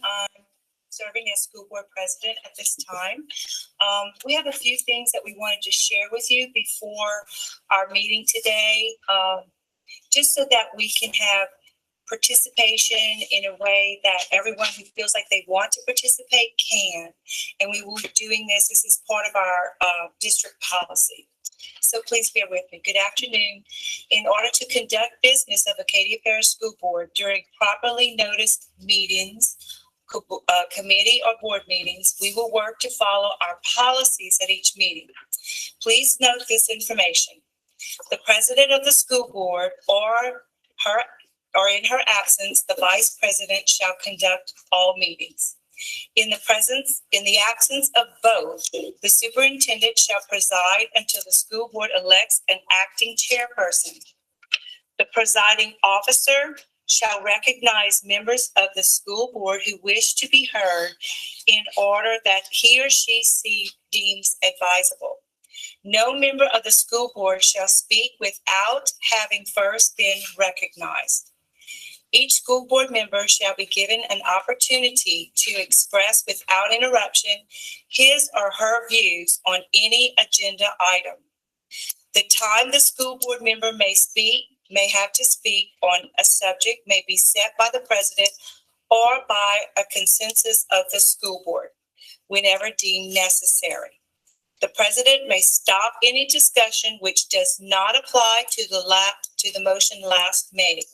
I'm serving as school board president at this time. We have a few things that we wanted to share with you before our meeting today, just so that we can have participation in a way that everyone who feels like they want to participate can. And we will be doing this. This is part of our district policy. So please bear with me. Good afternoon. In order to conduct business of Acadia Parish School Board during properly noticed meetings, committee or board meetings, we will work to follow our policies at each meeting. Please note this information. The president of the school board or in her absence, the vice president shall conduct all meetings. In the absence of both, the superintendent shall preside until the school board elects an acting chairperson. The presiding officer shall recognize members of the school board who wish to be heard in order that he or she deems advisable. No member of the school board shall speak without having first been recognized. Each school board member shall be given an opportunity to express without interruption his or her views on any agenda item. The time the school board member may have to speak on a subject may be set by the president or by a consensus of the school board, whenever deemed necessary. The president may stop any discussion which does not apply to the motion last made.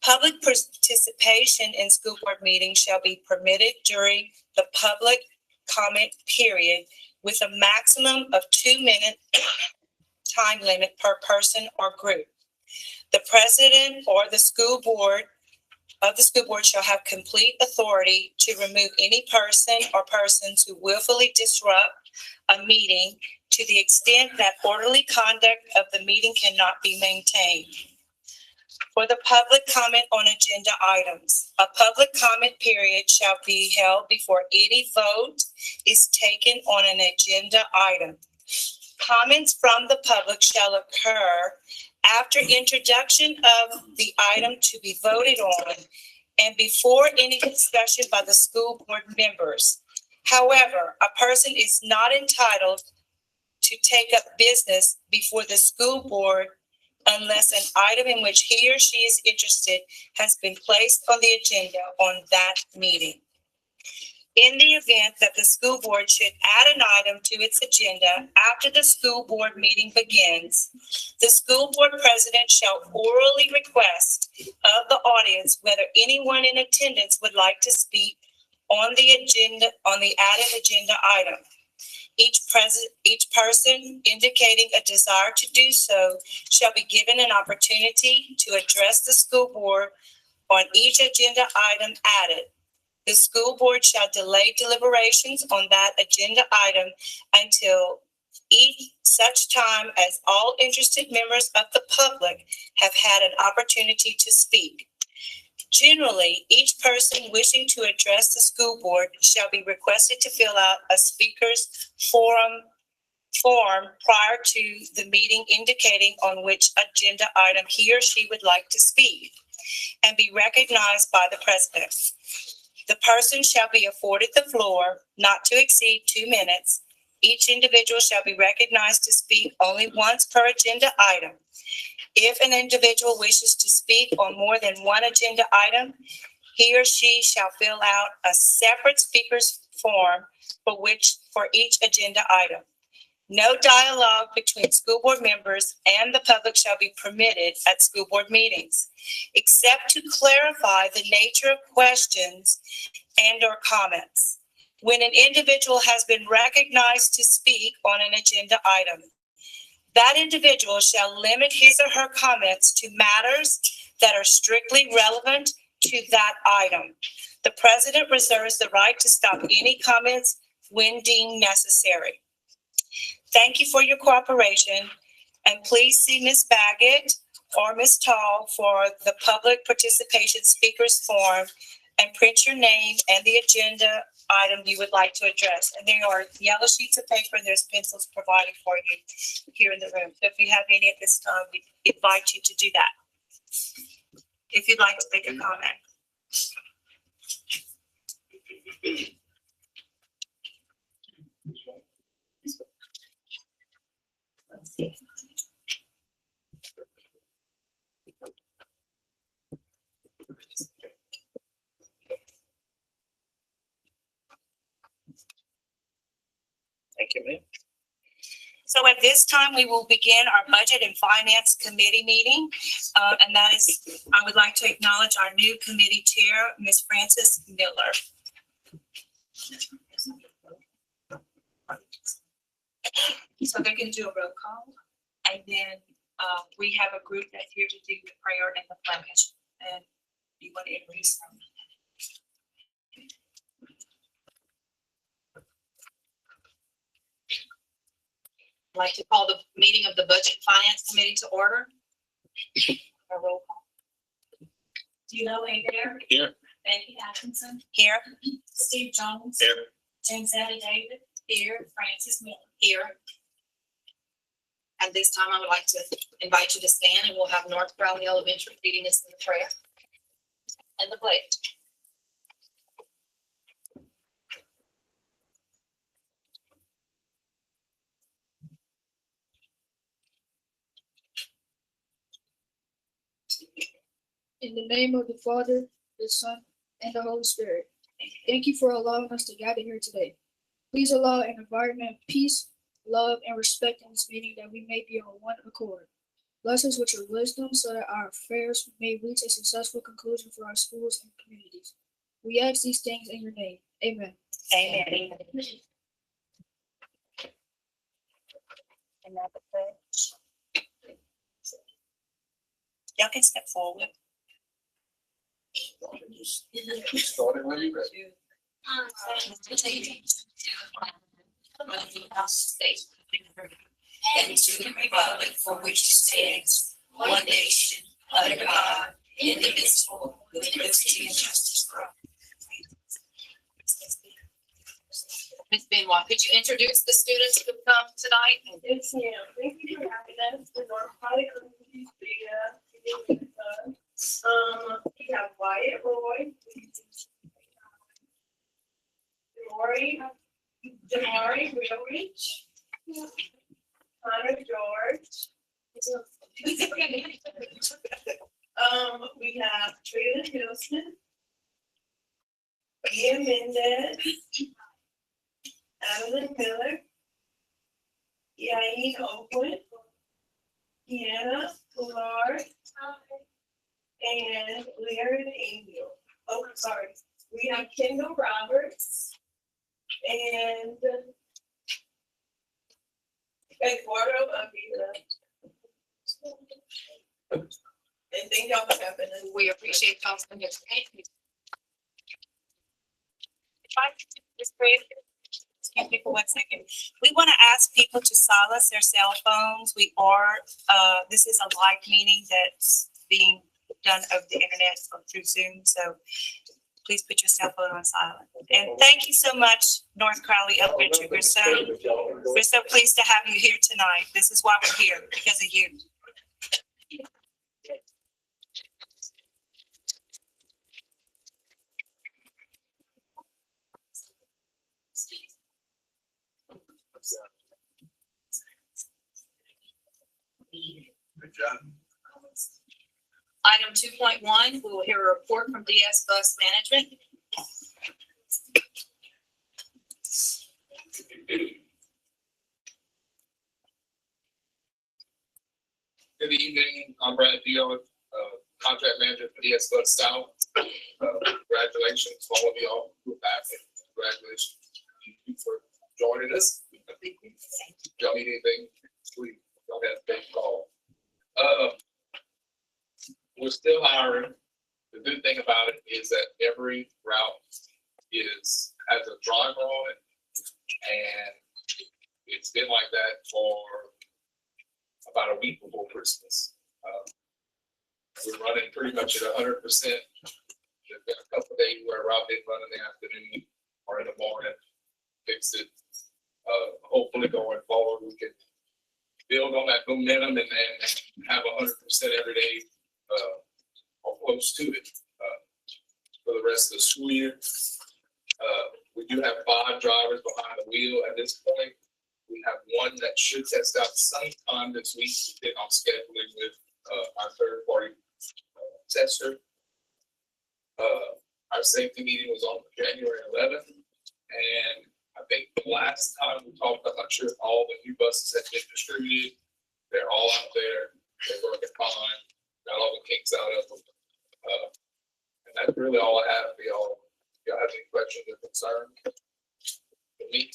Public participation in school board meetings shall be permitted during the public comment period with a maximum of 2-minute time limit per person or group. The president or the school board shall have complete authority to remove any person or persons who willfully disrupt a meeting to the extent that orderly conduct of the meeting cannot be maintained. For the public comment on agenda items, a public comment period shall be held before any vote is taken on an agenda item. Comments from the public shall occur after introduction of the item to be voted on and before any discussion by the school board members. However, a person is not entitled to take up business before the school board unless an item in which he or she is interested has been placed on the agenda on that meeting. In the event that the school board should add an item to its agenda after the school board meeting begins, the school board president shall orally request of the audience whether anyone in attendance would like to speak on the added agenda item. Each person indicating a desire to do so shall be given an opportunity to address the school board on each agenda item added. The school board shall delay deliberations on that agenda item until such time as all interested members of the public have had an opportunity to speak. Generally, each person wishing to address the school board shall be requested to fill out a speaker's form prior to the meeting indicating on which agenda item he or she would like to speak and be recognized by the president. The person shall be afforded the floor not to exceed 2 minutes. Each individual shall be recognized to speak only once per agenda item. If an individual wishes to speak on more than one agenda item, he or she shall fill out a separate speaker's form for each agenda item. No dialogue between school board members and the public shall be permitted at school board meetings, except to clarify the nature of questions and/or comments. When an individual has been recognized to speak on an agenda item, that individual shall limit his or her comments to matters that are strictly relevant to that item. The president reserves the right to stop any comments when deemed necessary. Thank you for your cooperation, and please see Ms. Baggett or Ms. Tall for the public participation speakers form and print your name and the agenda item you would like to address. And there are yellow sheets of paper and there's pencils provided for you here in the room. So if you have any at this time, we invite you to do that. If you'd like to make a comment. Let's see. Thank you, ma'am. So at this time, we will begin our Budget and Finance Committee meeting. And that is, I would like to acknowledge our new committee chair, Ms. Frances Miller. So they're going to do a roll call. And then we have a group that's here to do the prayer and the pledge. And you want to introduce them? I'd like to call the meeting of the Budget and Finance Committee to order. A roll call. Do you know Adair? Here. Becky Atkinson? Here. Steve Jones? Here. James Eddie David? Here. Francis Miller? Here. At this time, I would like to invite you to stand, and we'll have North Crowley Elementary leading us in the prayer and the pledge. In the name of the Father, the Son, and the Holy Spirit. Thank you for allowing us to gather here today. Please allow an environment of peace, love, and respect in this meeting, that we may be on one accord. Bless us with your wisdom so that our affairs may reach a successful conclusion for our schools and communities. We ask these things in your name. Amen. Amen. And now the pledge. Y'all can step forward. Starting when you're ready. And to the republic for which it stands, one nation, under God, indivisible, with liberty and justice for all. Ms. Benoit, could you introduce the students who have come tonight? Yes, ma'am. Thank you for having us. The North Valley Community Data. We have Wyatt Roy, Jamari Willrich, Connor George. We have Trina Hilson, Ian Mendez, Adeline Miller, Yain Oakwood, Deanna Millard, and Larry Angel. Oh, sorry. We have Kendall Roberts and Eduardo Avila. And thank y'all for having us. We appreciate y'all's participation. Excuse me for 1 second. We want to ask people to silence their cell phones. We are, this is a live meeting that's being done over the internet or through Zoom. So please put your cell phone on silent. And thank you so much, North Crowley Elementary. We're so pleased to have you here tonight. This is why we're here, because of you. Good job. Item 2.1, we will hear a report from DS Bus Management. Good evening, I'm Brad Deal, contract manager for DS Bus South. Congratulations to all of y'all who have it. Congratulations to you for joining us. If y'all need anything, please don't hesitate to call. We're still hiring. The good thing about it is that every route has a driver on it, and it's been like that for about a week before Christmas. We're running pretty much at 100%. There's been a couple of days where a route didn't run in the afternoon or in the morning. Fix it. Hopefully going forward, we can build on that momentum and have 100% every day, or close to it, for the rest of the school year. We do have 5 drivers behind the wheel at this point. We have one that should test out sometime this week. We've been on scheduling with our third party tester. Our safety meeting was on January 11th, and I think the last time we talked, I'm not sure if all the new buses have been distributed. They're all out there. They're working fine. Got all the kinks out of them. And that's really all I have for y'all. If y'all have any questions or concerns for me?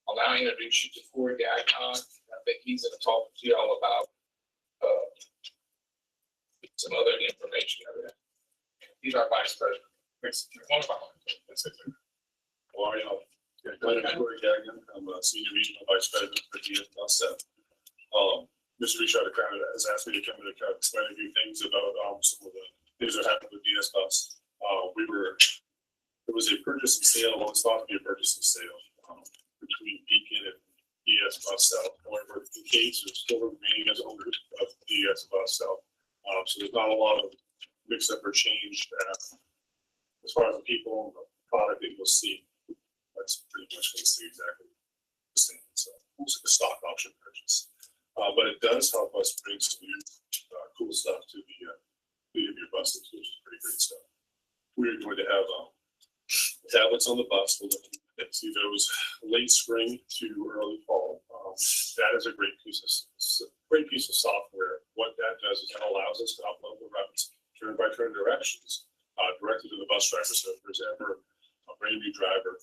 I'll now introduce you to Corey Gagnon. I think he's going to talk to y'all about some other information over there. He's our vice president. One of our Well, my name is Corey Gagnon. I'm a senior regional vice president for DS Bus 7. Mr. Richard kind of has asked me to come in and kind of explain a few things about some of the things that happened with DS Bus. There was a purchase and sale, what was thought to be a purchase and sale between Beacon and DS Bus South. However, the case is still remaining as owners of DS Bus South. So there's not a lot of mix up or change as far as the people and the product that you'll see. That's pretty much going to stay exactly the same. So it's like a stock option purchase. But it does help us bring some new cool stuff to the fleet of your buses, which is pretty great stuff. We're going to have tablets on the bus. We're looking at those late spring to early fall. That is a great piece of software. What that does is it allows us to upload the routes turn-by-turn directions directly to the bus driver. So if there's ever a brand new driver,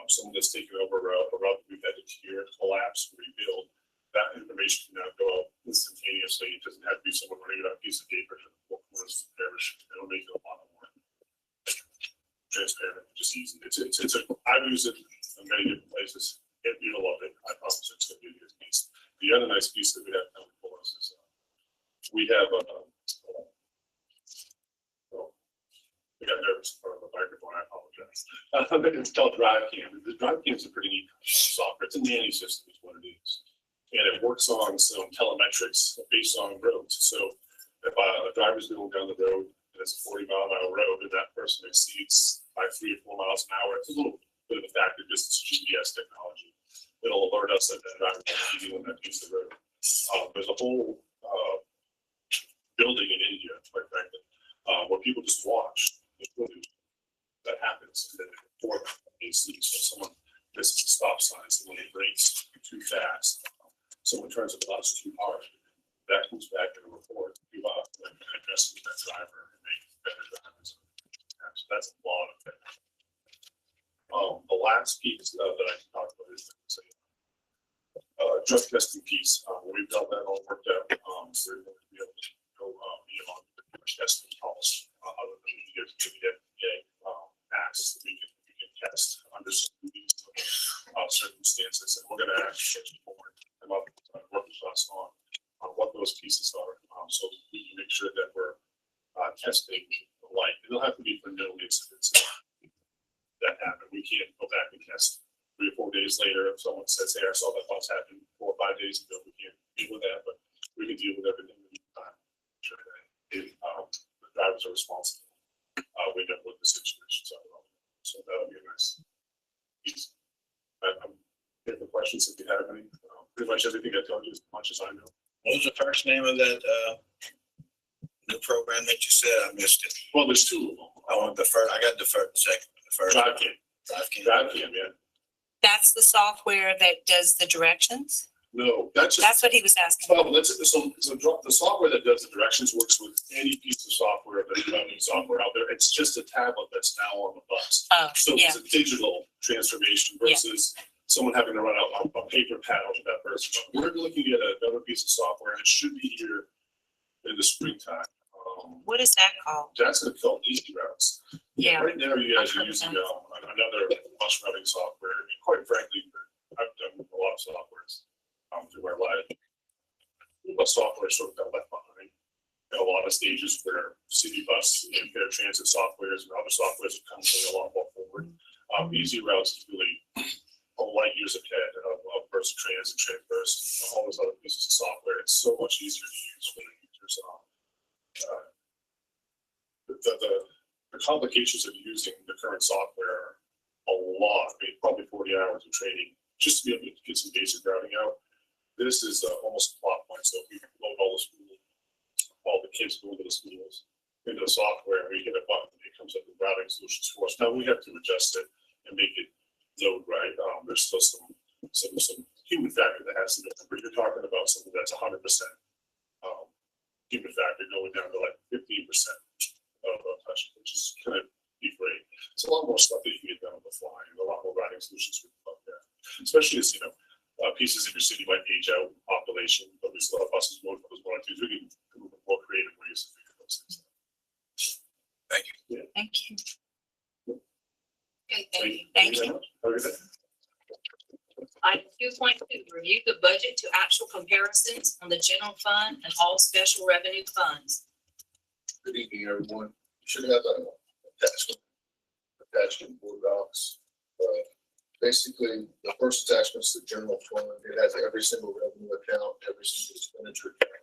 someone that's taken over a route that we've had to clear, collapse, rebuild, that information can now go out instantaneously. It doesn't have to be someone running it on a piece of paper to the four corners of the parish. It'll make it a lot more transparent, just easy. I've used it in many different places. You'll love it. I promise it's going to be a good piece. The other nice piece that we have coming for us is we have I got nervous for the microphone. I apologize. It's called DriveCam. The DriveCam is a pretty neat software. It's a nanny system, is what it is, and it works on some telemetrics based on roads. So if a driver's going down the road and it's a 40-mile-an-hour road, and that person exceeds by 3 or 4 miles an hour, it's a little bit of a factor. Just GPS technology. It'll alert us that that driver is speeding on that piece of the road. There's a whole building in India, quite frankly, where people just watch. That happens, and then report AC. So someone misses a stop sign, someone brakes too fast, someone turns the bus too hard. That comes back in a report. You address that driver and make better drivers. So that's a lot of it. The last piece that I can talk about is the drug testing piece. We've got that all worked out. So we're going to be able to go beyond the testing calls. Other than we get to the FDA acts that we can test under some circumstances, and we're going to actually come up work with us on what those pieces are, so we can make sure that we're testing the light. It'll have to be for known incidents that happen. We can't go back and test 3 or 4 days later if someone says, "Hey, I saw that bus happen 4 or 5 days ago." We can't deal with that, but we can deal with everything in the time. Sure that the drivers are responsible. We know what the situations are. So that'll be a nice piece. I'm here for questions if you have any. Pretty much everything I told you as much as I know. What was the first name of that new program that you said? I missed it. Well, there's 2 of them. I got the second. The first. DriveCam, yeah. That's the software that does the directions? No, that's what he was asking. Well, the software that does the directions works with any piece of software that's running software out there. It's just a tablet that's now on the bus. Oh, So yeah. it's a digital transformation versus someone having to run out a paper pad to that person. We're looking at another piece of software, and it should be here in the springtime. What is that called? That's called Easy Routes. Yeah. Right now, you guys are using another bus routing software. And quite frankly, I've done a lot of softwares through our life. Bus software sort of got left behind in a lot of stages where city bus and fair transit softwares and other softwares have come a lot more forward. Easy Routes is really a light years ahead of Versa Trans and Transverse, all those other pieces of software. It's so much easier to use for the users. The the complications of using the current software are a lot. I mean, probably 40 hours of training just to be able to get some basic routing out. This is almost a plot point. So we load all the kids go to the schools into the software, we get a button that comes up with routing solutions for us. Now we have to adjust it and make it load right. There's still some human factor that has to be, but you're talking about something that's 100% human factor going down to like 15% of touch, which is kind of be great. It's a lot more stuff that you can get done on the fly, and a lot more routing solutions out there. Especially as pieces of your city might age out population, but we still have buses going for those 1 or 2s. We can move in more creative ways to figure those things out. Thank you. Yeah. Thank you. Okay, thank you. Thank you. Have a good day. Item 2.2, review the budget to actual comparisons on the general fund and all special revenue funds. Good evening, everyone. You should have an attachment board docs. Basically, the first attachment is the general fund. It has every single revenue account, every single expenditure account.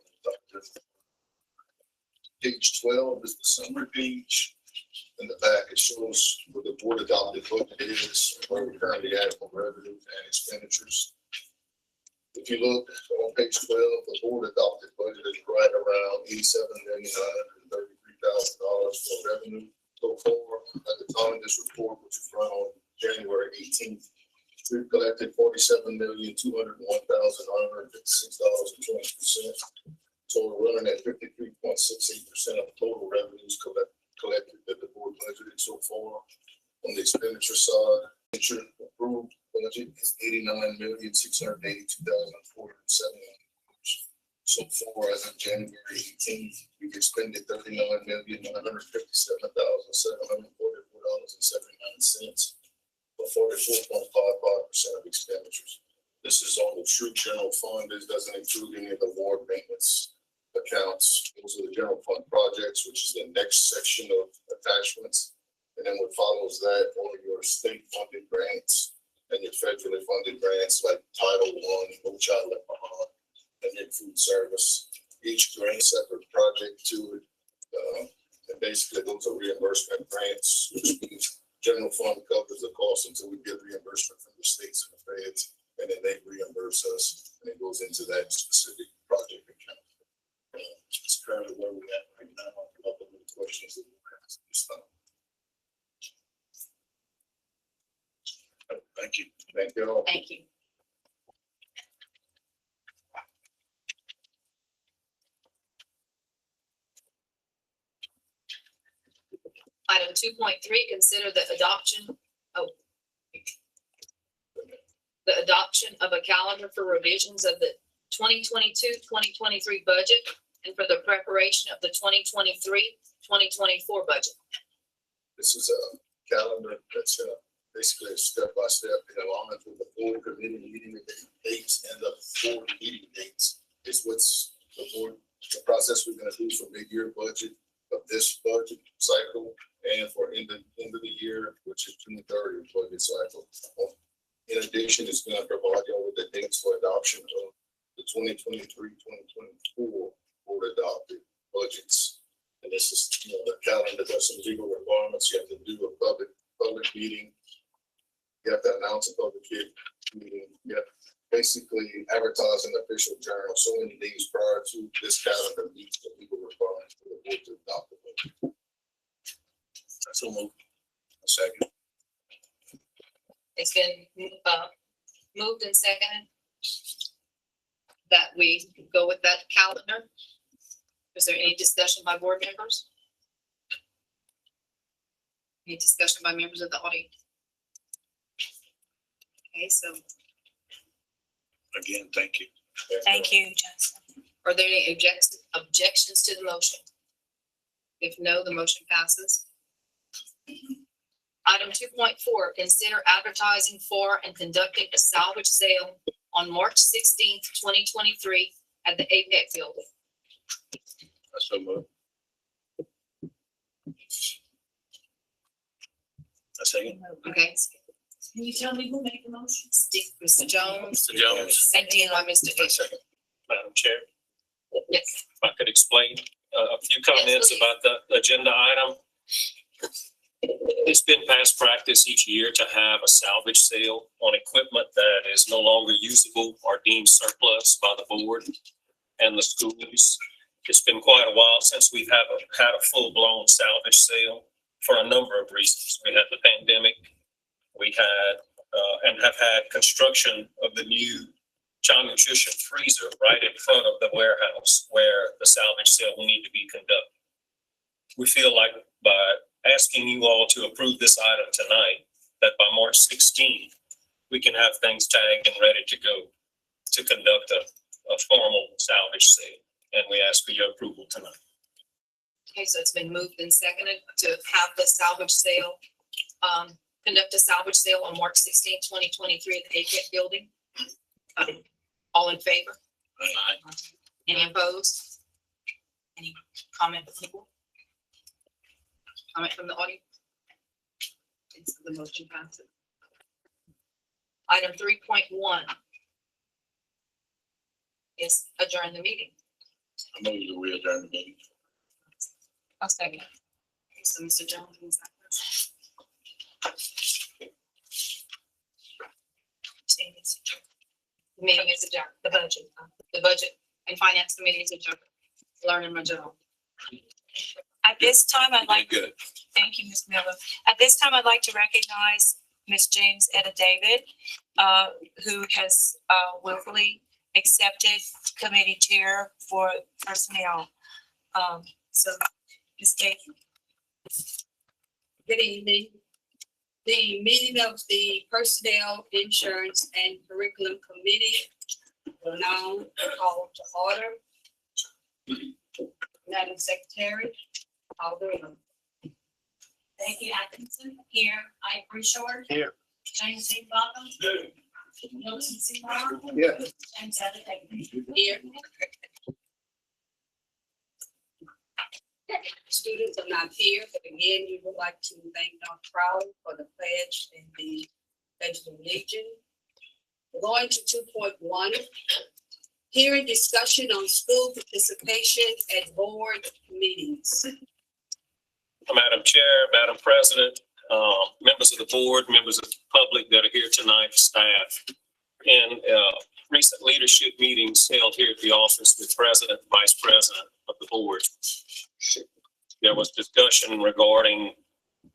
Page 12 is the summary page. In the back, it shows what the board adopted budget is, where we're currently at for revenue and expenditures. If you look on page 12, the board adopted budget is right around $87,933,000 for revenue so far. At the time of this report, which was run on January 18th, we've collected $47,201,956.20%. So we're running at 53.68% of total revenues collected that the board budgeted so far. On the expenditure side, approved budget is $89,682,470. So far, as of January 18th, we've expended $39,957,744.79 for 44.55% of expenditures. This is on the true general fund. This doesn't include any of the ward maintenance accounts. Those are the general fund projects, which is the next section of attachments. And then what follows that, all of your state funded grants and your federally funded grants like Title I, No Child Left Behind, and then food service. Each grant separate project to it. And basically those are reimbursement grants, which means general fund covers the cost until we get reimbursement from the states and the feds, and then they reimburse us, and it goes into that specific project account. It's currently where we're at right now. I'll come up with any questions that you have at this time. Thank you. Thank you all. Thank you. Item 2.3, consider the adoption of a calendar for revisions of the 2022-2023 budget and for the preparation of the 2023-2024 budget. This is a calendar that's basically a step-by-step in alignment with the board committee meeting dates and the board meeting dates. Is what's the process we're going to do for mid-year budget of this budget cycle and for end of the year, which is June 30th budget cycle. In addition, it's going to provide you with the dates for adoption of the 2023-2024 board adopted budgets. And this is, the calendar does some legal requirements. You have to do a public meeting. You have to announce a public meeting. You have to basically advertise in the official journal so many days prior to this calendar meets the legal requirements for the board to adopt the budget. So moved. A second. It's been moved and seconded that we go with that calendar. Is there any discussion by board members? Any discussion by members of the audience? Okay, so Again, thank you. Thank you, Johnson. are there any objections to the motion? If no, the motion passes. Item 2.4, consider advertising for and conducting a salvage sale on March 16th, 2023 at the APEC building. So moved. A second. Okay, Can you tell me who made the motion? Mr. Jones. Mr. Jones. Seconded by Mr. A Hickman. second. Madam Chair, Yes. if I could explain a few comments please. about the agenda item. It's been past practice each year to have a salvage sale on equipment that is no longer usable or deemed surplus by the board and the schools. It's been quite a while since we've had a full-blown salvage sale for a number of reasons. We had the pandemic, we had and have had construction of the new child nutrition freezer right in front of the warehouse where the salvage sale will need to be conducted. We feel like by asking you all to approve this item tonight, that by March 16th, we can have things tagged and ready to go to conduct a formal salvage sale. And we ask for your approval tonight. Okay, so it's been moved and seconded to have the salvage sale, conduct a salvage sale on March 16, 2023 at the ACAD building. All in favor? Aye. Any opposed? Any comment from the board? Comment from the audience? Okay, so the motion passes. Item 3.1 is adjourn the meeting. I move to adjourn the meeting. I'll second. Okay, so Mr. Jones. is that first? The meeting is adjourned. The budget and finance committee is adjourned. Learning my job. At this time, I'd like, Good. thank you, Ms. Miller. At this time, I'd like to recognize Ms. James Etta David, who has willfully accepted committee chair for personnel. So, Ms. David. Good evening. The meeting of the Personnel, Insurance, and Curriculum Committee will now call to order. Madam Secretary, call the roll. Thank you, Atkinson. Here. Ivory Short. Here. James C. Buckham. Wilson C. Martin. Yeah. James Etta Davis. Here. Students are not here, but again, we would like to thank Dr. Crowley for the pledge and the Pledge of Allegiance. We're going to 2.1. Hearing discussion on school participation at board meetings. Madam Chair, Madam President, members of the board, members of the public that are here tonight, staff, in recent leadership meetings held here at the office with President, Vice President of the board, there was discussion regarding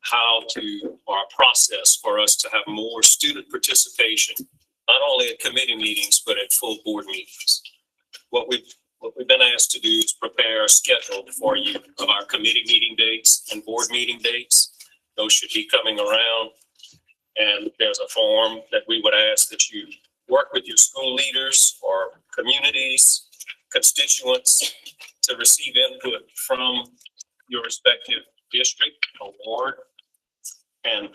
how to, or a process for us to have more student participation, not only at committee meetings, but at full board meetings. What we've been asked to do is prepare a schedule for you of our committee meeting dates and board meeting dates. Those should be coming around. And there's a form that we would ask that you work with your school leaders or communities, constituents, to receive input from your respective district or ward, and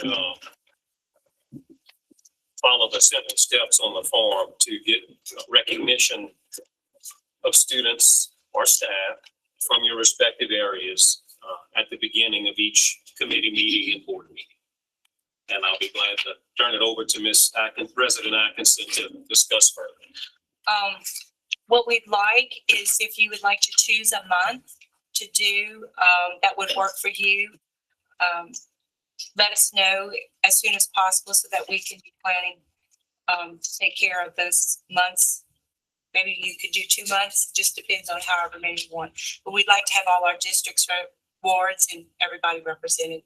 follow the simple steps on the form to get recognition of students or staff from your respective areas at the beginning of each committee meeting and board meeting. And I'll be glad to turn it over to Ms. Atkins, President Atkinson, to discuss further. What we'd like is if you would like to choose a month to do, that would work for you. Let us know as soon as possible so that we can be planning to take care of those months. Maybe you could do 2 months, just depends on however many you want. But we'd like to have all our districts, wards, and everybody represented.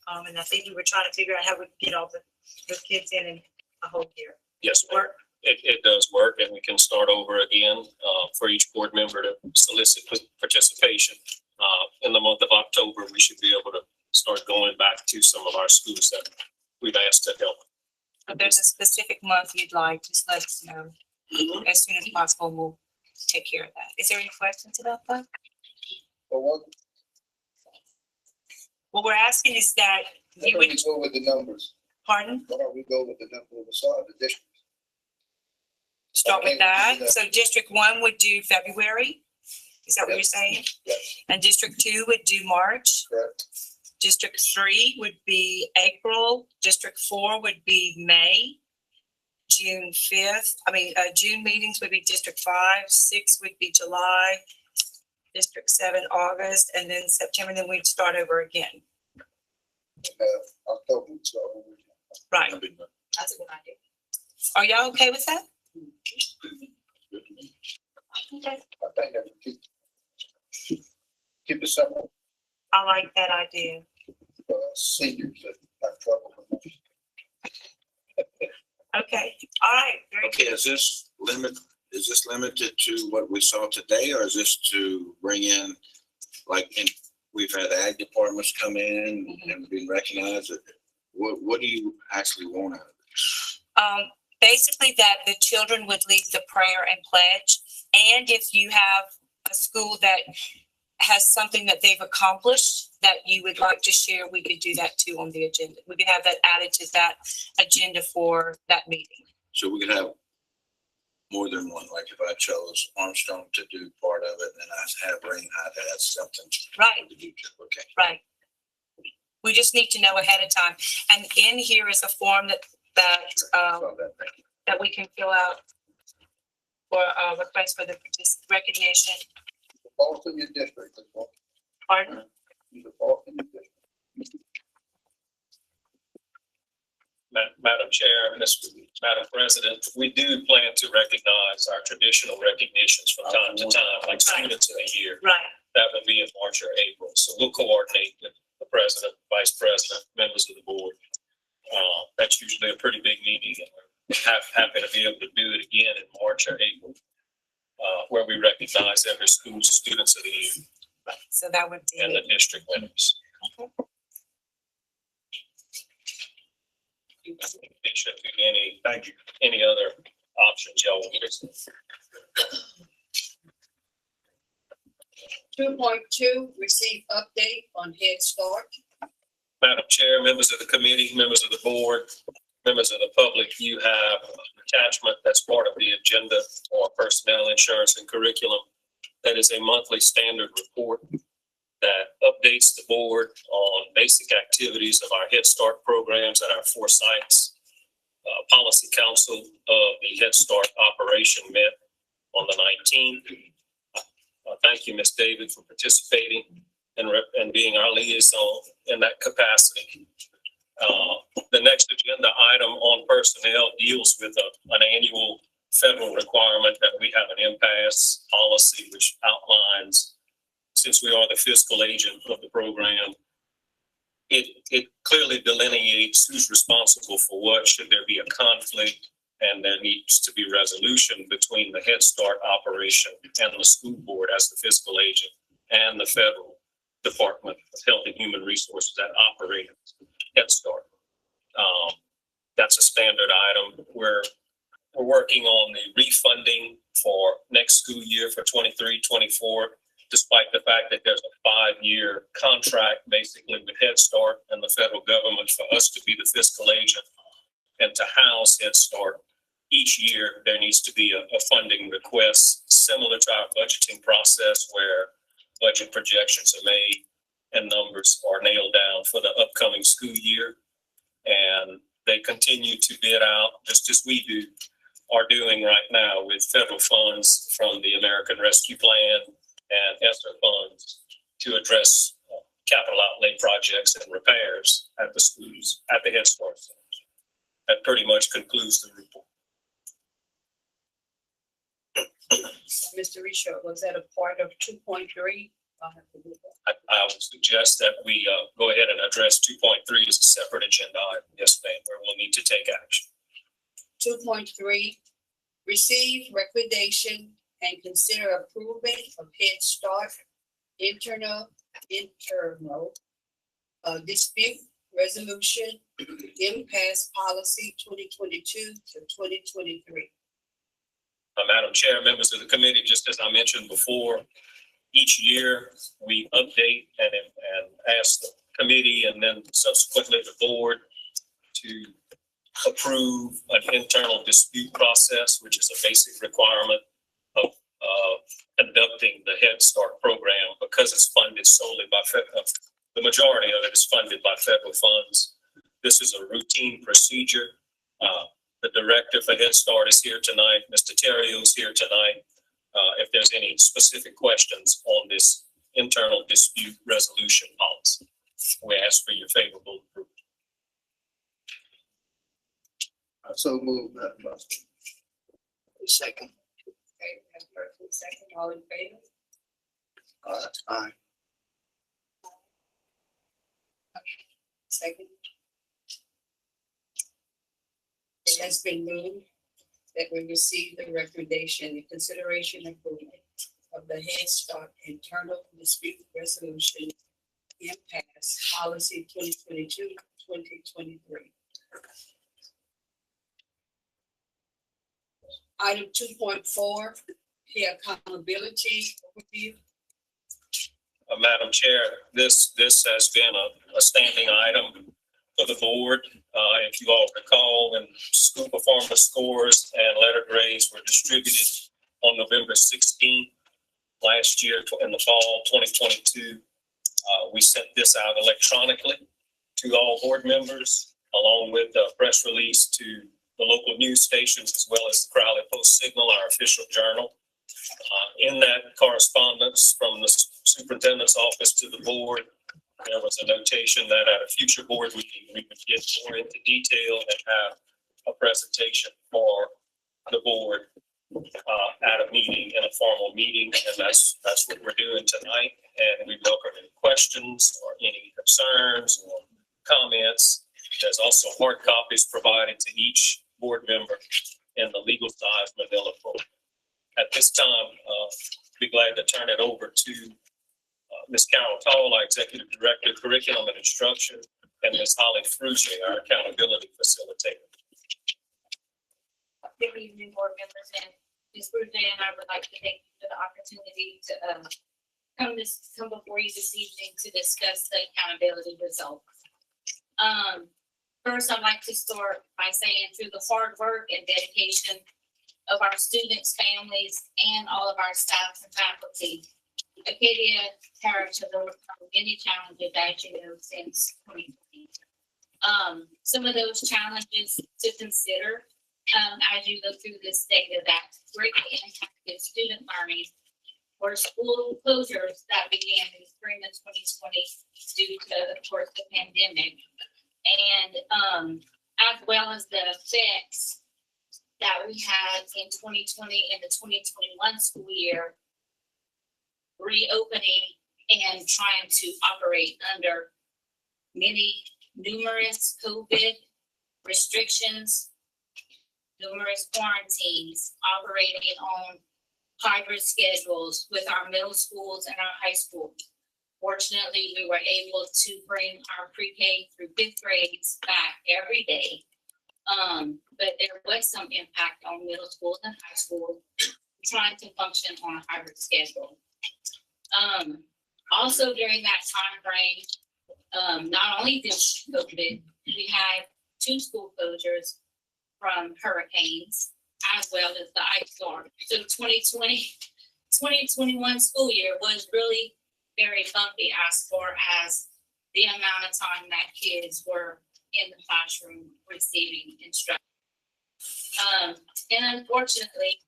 And I think we were trying to figure out how we could get all the kids in a whole year. Yes, ma'am. It does work, and we can start over again for each board member to solicit participation. In the month of October, we should be able to start going back to some of our schools that we've asked to help. If there's a specific month you'd like, just let us know as soon as possible. We'll take care of that. Is there any questions about that? What we're asking is that you would go with the numbers. pardon. Why don't we go with the number beside the district? Start with that. So District 1 would do February. Is that what you're saying? Yes. And District 2 would do March. Correct. District 3 would be April. District 4 would be May. June meetings would be District 5. 6 would be July. District 7, August, and then September. Then we'd start over again. October, so. Right. That's a good idea. Are y'all okay with that? Okay. I think that we keep it simple, I like that idea. seniors that have trouble. Okay, all right, very Okay, good. is this limited to what we saw today, or is this to bring in, like, we've had ag departments come in and been recognized? What do you actually want out of this? Basically that the children would lead the prayer and pledge. And if you have a school that has something that they've accomplished that you would like to share, we could do that too on the agenda. We could have that added to that agenda for that meeting. So we could have more than one, like if I chose Armstrong to do part of it, and then I have Ring, I'd add something. Right. To do too. Okay. Right. We just need to know ahead of time. And in here is a form that Saw that, thank you. that we can fill out for request for the recognition. Fall to your district as well. Pardon? The fall to your district. Madam Chair, Madam President, we do plan to recognize our traditional recognitions from time to time, like students of the year. Right. That will be in March or April. So we'll coordinate with the president, vice president, members of the board. That's usually a pretty big meeting, and we're happy to be able to do it again in March or April, where we recognize every school's students of the year Right. So that would be. and the district winners. In addition to any other options y'all want to see. 2.2, receive update on Head Start. Madam Chair, members of the committee, members of the board, members of the public, you have an attachment that's part of the agenda for personnel, insurance, and curriculum. That is a monthly standard report that updates the board on basic activities of our Head Start programs at our 4 sites. Policy Council of the Head Start operation met on the 19th. Thank you, Ms. David, for participating and being our liaison in that capacity. The next agenda item on personnel deals with an annual federal requirement that we have an impasse policy, which outlines, since we are the fiscal agent of the program, it clearly delineates who's responsible for what, should there be a conflict, and there needs to be resolution between the Head Start operation and the school board as the fiscal agent and the federal Department of Health and Human Resources that operate Head Start. That's a standard item. We're working on the refunding for next school year for 23-24, despite the fact that there's a 5-year contract basically with Head Start and the federal government for us to be the fiscal agent and to house Head Start. Each year, there needs to be a funding request similar to our budgeting process, where budget projections are made and numbers are nailed down for the upcoming school year. And they continue to bid out, just as we are doing right now with federal funds from the American Rescue Plan and ESSER funds to address capital outlay projects and repairs at the schools, at the Head Start centers. That pretty much concludes the report. Mr. Richard, was that a part of 2.3? I would suggest that we go ahead and address 2.3 as a separate agenda item. Yes, ma'am, where we'll need to take action. 2.3, receive recommendation and consider approving of Head Start internal dispute resolution impasse policy 2022 to 2023. Madam Chair, members of the committee, just as I mentioned before, each year we update and ask the committee and then subsequently the board to approve an internal dispute process, which is a basic requirement of conducting the Head Start program, because it's funded solely by the majority of it is funded by federal funds. This is a routine procedure. The director for Head Start is here tonight. Mr. Terrio is here tonight. If there's any specific questions on this internal dispute resolution policy, we ask for your favorable approval. So move that. Second. Okay, we have first and second, all in favor? Aye. Second. It has been moved that we receive the recommendation and consideration approval of the Head Start Internal Dispute Resolution Impasse Policy 2022-2023. Item 2.4, peer accountability overview. Madam Chair, this has been a standing item for the board. If you all recall, when school performance scores and letter grades were distributed on November 16th last year in the fall 2022, we sent this out electronically to all board members, along with a press release to the local news stations, as well as the Crowley Post-Signal, our official journal. In that correspondence from the superintendent's office to the board, there was a notation that at a future board meeting, we would get more into detail and have a presentation for the board at a meeting, in a formal meeting. And that's what we're doing tonight. And we welcome any questions or any concerns or comments. There's also hard copies provided to each board member in the legal size manila folder. At this time, I'd be glad to turn it over to Ms. Carol Tall, our Executive Director of Curriculum and Instruction, and Ms. Holly Frugier, our Accountability Facilitator. Good evening, board members, and Ms. Frugier and I would like to thank you for the opportunity to come before you this evening to discuss the accountability results. First, I'd like to start by saying through the hard work and dedication of our students, families, and all of our staff and faculty, Acadia Parish has overcome many challenges, as you know, since 2020. Some of those challenges to consider as you go through this data that greatly impacted student learning were school closures that began in spring of 2020 due to, of course, the pandemic, and as well as the effects that we had in 2020 and the 2021 school year, reopening and trying to operate under numerous COVID restrictions, numerous quarantines, operating on hybrid schedules with our middle schools and our high schools. Fortunately, we were able to bring our pre-K through fifth grades back every day. But there was some impact on middle schools and high schools trying to function on a hybrid schedule. Also during that time frame, not only did COVID, we had 2 school closures from hurricanes as well as the ice storm. So 2020-2021 school year was really very bumpy as far as the amount of time that kids were in the classroom receiving instruction. And unfortunately,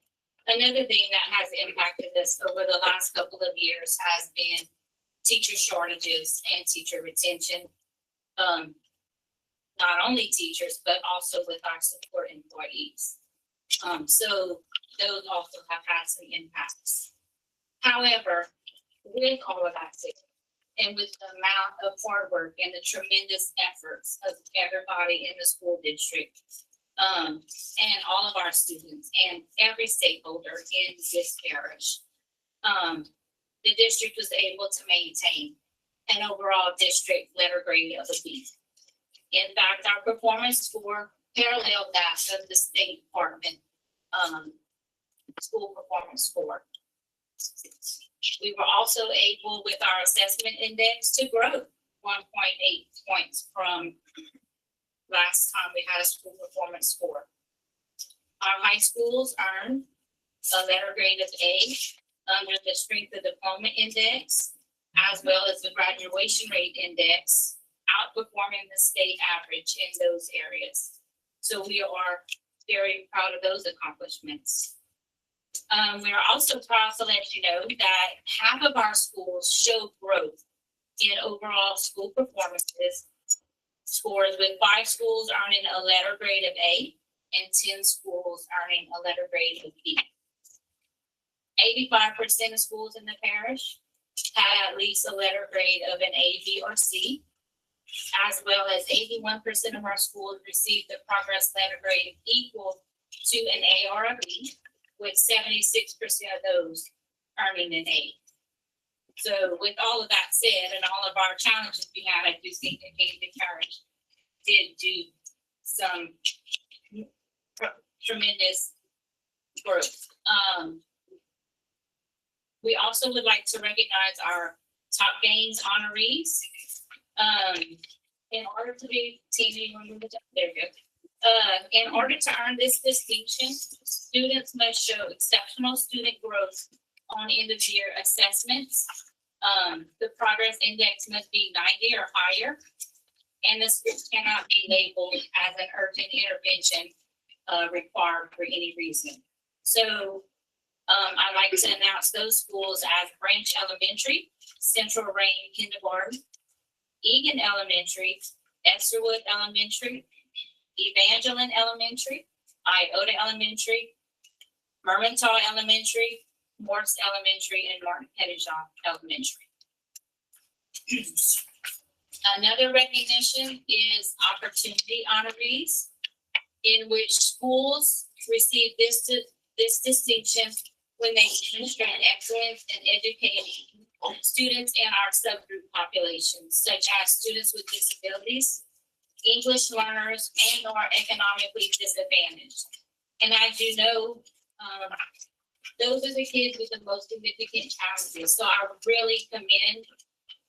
another thing that has impacted us over the last couple of years has been teacher shortages and teacher retention. Not only teachers, but also with our support employees. So those also have had some impacts. However, with all of that said, and with the amount of hard work and the tremendous efforts of everybody in the school district, and all of our students and every stakeholder in this parish, the district was able to maintain an overall district letter grade of a B. In fact, our performance score paralleled that of the State Department school performance score. We were also able, with our assessment index, to grow 1.8 points from last time we had a school performance score. Our high schools earned a letter grade of A under the Strength of Diploma Index, as well as the Graduation Rate Index, outperforming the state average in those areas. So we are very proud of those accomplishments. We are also proud to let you know that half of our schools show growth in overall school performances scores, with 5 schools earning a letter grade of A and 10 schools earning a letter grade of B. 85% of schools in the parish had at least a letter grade of an A, B, or C, as well as 81% of our schools received the progress letter grade equal to an A or a B, with 76% of those earning an A. So with all of that said, and all of our challenges we had, I do think that Acadia Parish did do some tremendous growth. We also would like to recognize our top gains honorees. In order to be there you go. In order to earn this distinction, students must show exceptional student growth on end of year assessments. The progress index must be 90 or higher, and the school cannot be labeled as an urgent intervention required for any reason. So I'd like to announce those schools as Branch Elementary, Central Rain Kindergarten, Egan Elementary, Esserwood Elementary, Evangeline Elementary, Iota Elementary, Mermentau Elementary, Morse Elementary, and Martin Pettijohn Elementary. Another recognition is opportunity honorees, in which schools receive this distinction when they demonstrate excellence in educating students in our subgroup populations, such as students with disabilities, English learners, and or economically disadvantaged. And as you know, those are the kids with the most significant challenges. So I really commend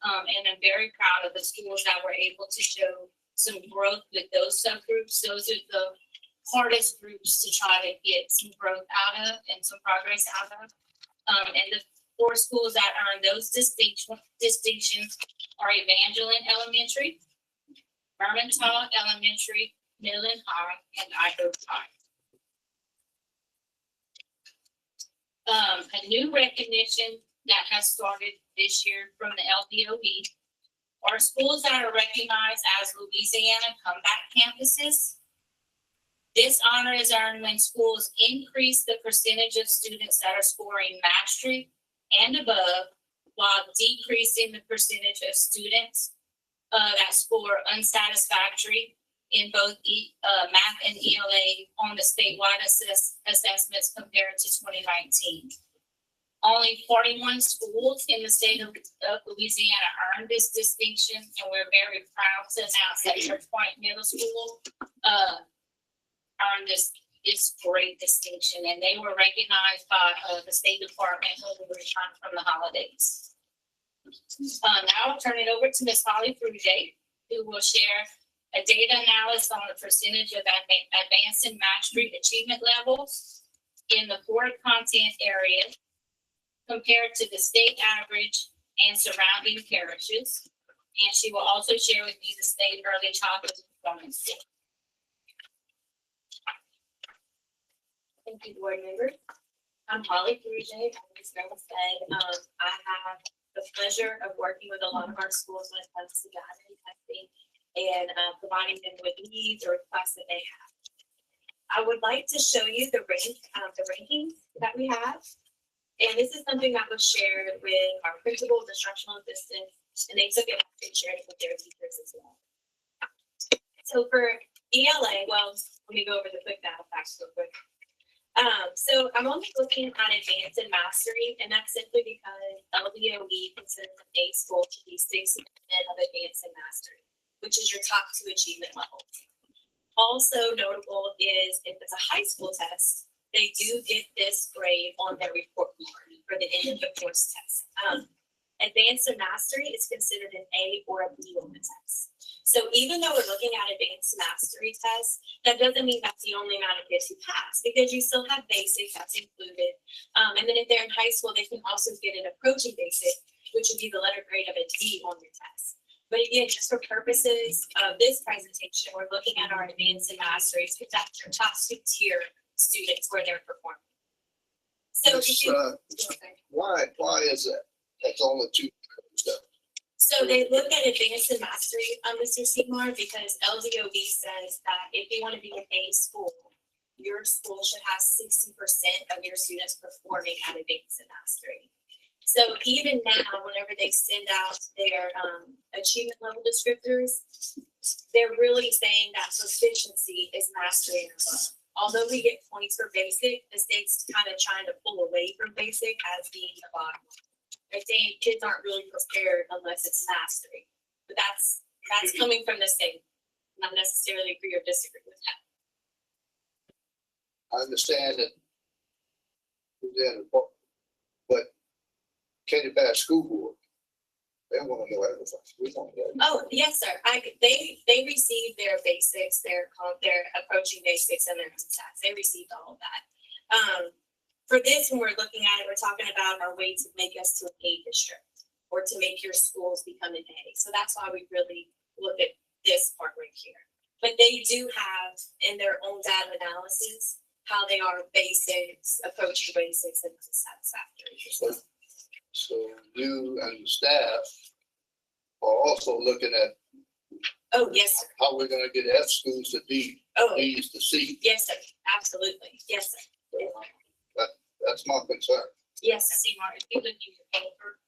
and I'm very proud of the schools that were able to show some growth with those subgroups. Those are the hardest groups to try to get some growth out of and some progress out of. And the 4 schools that earned those distinctions are Evangeline Elementary, Mermentau Elementary, Millen High, and Iota High. A new recognition that has started this year from the LDOE are schools that are recognized as Louisiana comeback campuses. This honor is earned when schools increase the percentage of students that are scoring mastery and above, while decreasing the percentage of students that score unsatisfactory in both math and ELA on the statewide assessments compared to 2019. Only 41 schools in the state of Louisiana earned this distinction, and we're very proud to announce that Church Point Middle School earned this great distinction, and they were recognized by the State Department when we returned from the holidays. Now I'll turn it over to Ms. Holly Frude, who will share a data analysis on the percentage of advanced and mastery achievement levels in the 4 content area compared to the state average and surrounding parishes. And she will also share with you the state early childhood performance score. Thank you, board members. I'm Holly Fruge. As Grandma said, I have the pleasure of working with a lot of our schools when it comes to data and testing and providing them with needs or requests that they have. I would like to show you the rankings that we have. And this is something that was shared with our principals, instructional assistants, and they took it and shared it with their teachers as well. So for ELA, well, let me go over the quick data facts real quick. So I'm only looking at advanced and mastery, and that's simply because LDOE considers an A school to be 60% of advanced and mastery, which is your top 2 achievement levels. Also notable is if it's a high school test, they do get this grade on their report card for the end of the course test. Advanced and mastery is considered an A or a B on the test. So even though we're looking at advanced mastery tests, that doesn't mean that's the only amount of kids who pass, because you still have basic that's included. And then if they're in high school, they can also get an approaching basic, which would be the letter grade of a D on your test. But again, just for purposes of this presentation, we're looking at our advanced and mastery, because that's your top 2 tier students where they're performing. So Why is that? That's only 2. So they look at advanced and mastery, Mr. Seymour, because LDOE says that if you want to be an A school, your school should have 60% of your students performing at advanced mastery. So even now, whenever they send out their achievement level descriptors, they're really saying that proficiency is mastery and above. Although we get points for basic, the state's kind of trying to pull away from basic as being the bottom. They're saying kids aren't really prepared unless it's mastery. But that's coming from the state, not necessarily agree or disagree with that. I understand that. But Acadia Parish School Board, they want to know everything. We don't know. Oh, yes, sir. They received their basics, their approaching basics and their stats. They received all of that. For this, when we're looking at it, we're talking about our way to make us to an A district or to make your schools become an A. So that's why we really look at this part right here. But they do have in their own data analysis how they are basics, approaching basics, and satisfactory. So you and the staff are also looking at Oh, yes, sir. how we're gonna get F schools to D, D's to C. Yes, sir. Absolutely. Yes, sir. That's my concern. Yes, sir. See, Mark, if you look in your paper,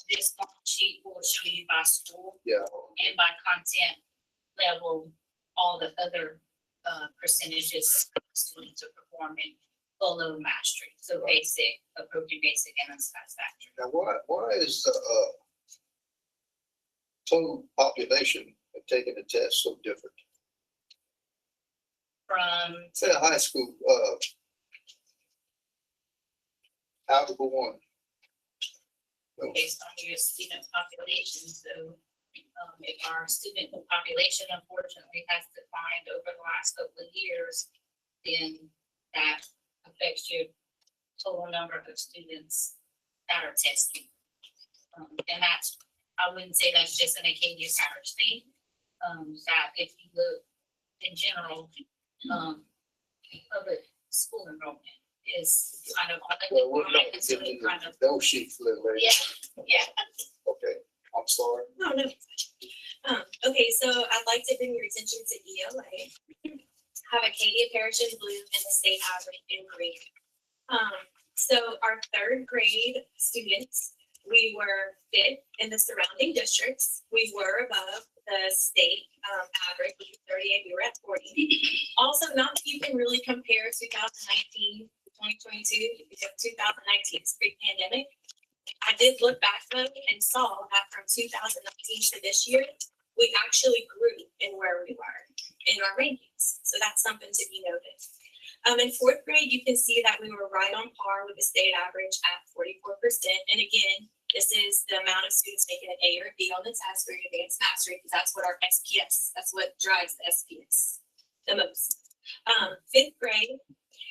this sheet will show you by school Yeah. and by content level, all the other percentages of students are performing below mastery. So basic, approaching basic, and unsatisfactory. Now, why is the total population of taking the test so different? From Say a high school, algebra 1. based on your student population, so if our student population unfortunately has declined over the last couple of years, then that affects your total number of students that are testing. And that's, I wouldn't say that's just an Acadia Parish thing. That if you look in general, public school enrollment is kind of on the Well, we're decline, not and so it getting kind of, those sheets, right? yeah. Okay, I'm sorry. No. Okay, so I'd like to bring your attention to ELA. Have Acadia Parish in blue and the state average in green. So our third grade students, we were fifth in the surrounding districts. We were above the state average, which was 38. We were at 40. Also, not that you can really compare 2019 to 2022 because 2019 is pre-pandemic. I did look back though and saw that from 2019 to this year, we actually grew in where we were in our rankings. So that's something to be noted. In fourth grade, you can see that we were right on par with the state average at 44%. And again, this is the amount of students making an A or B on the test for advanced mastery, because that's what our SPS, that's what drives the SPS the most. Fifth grade,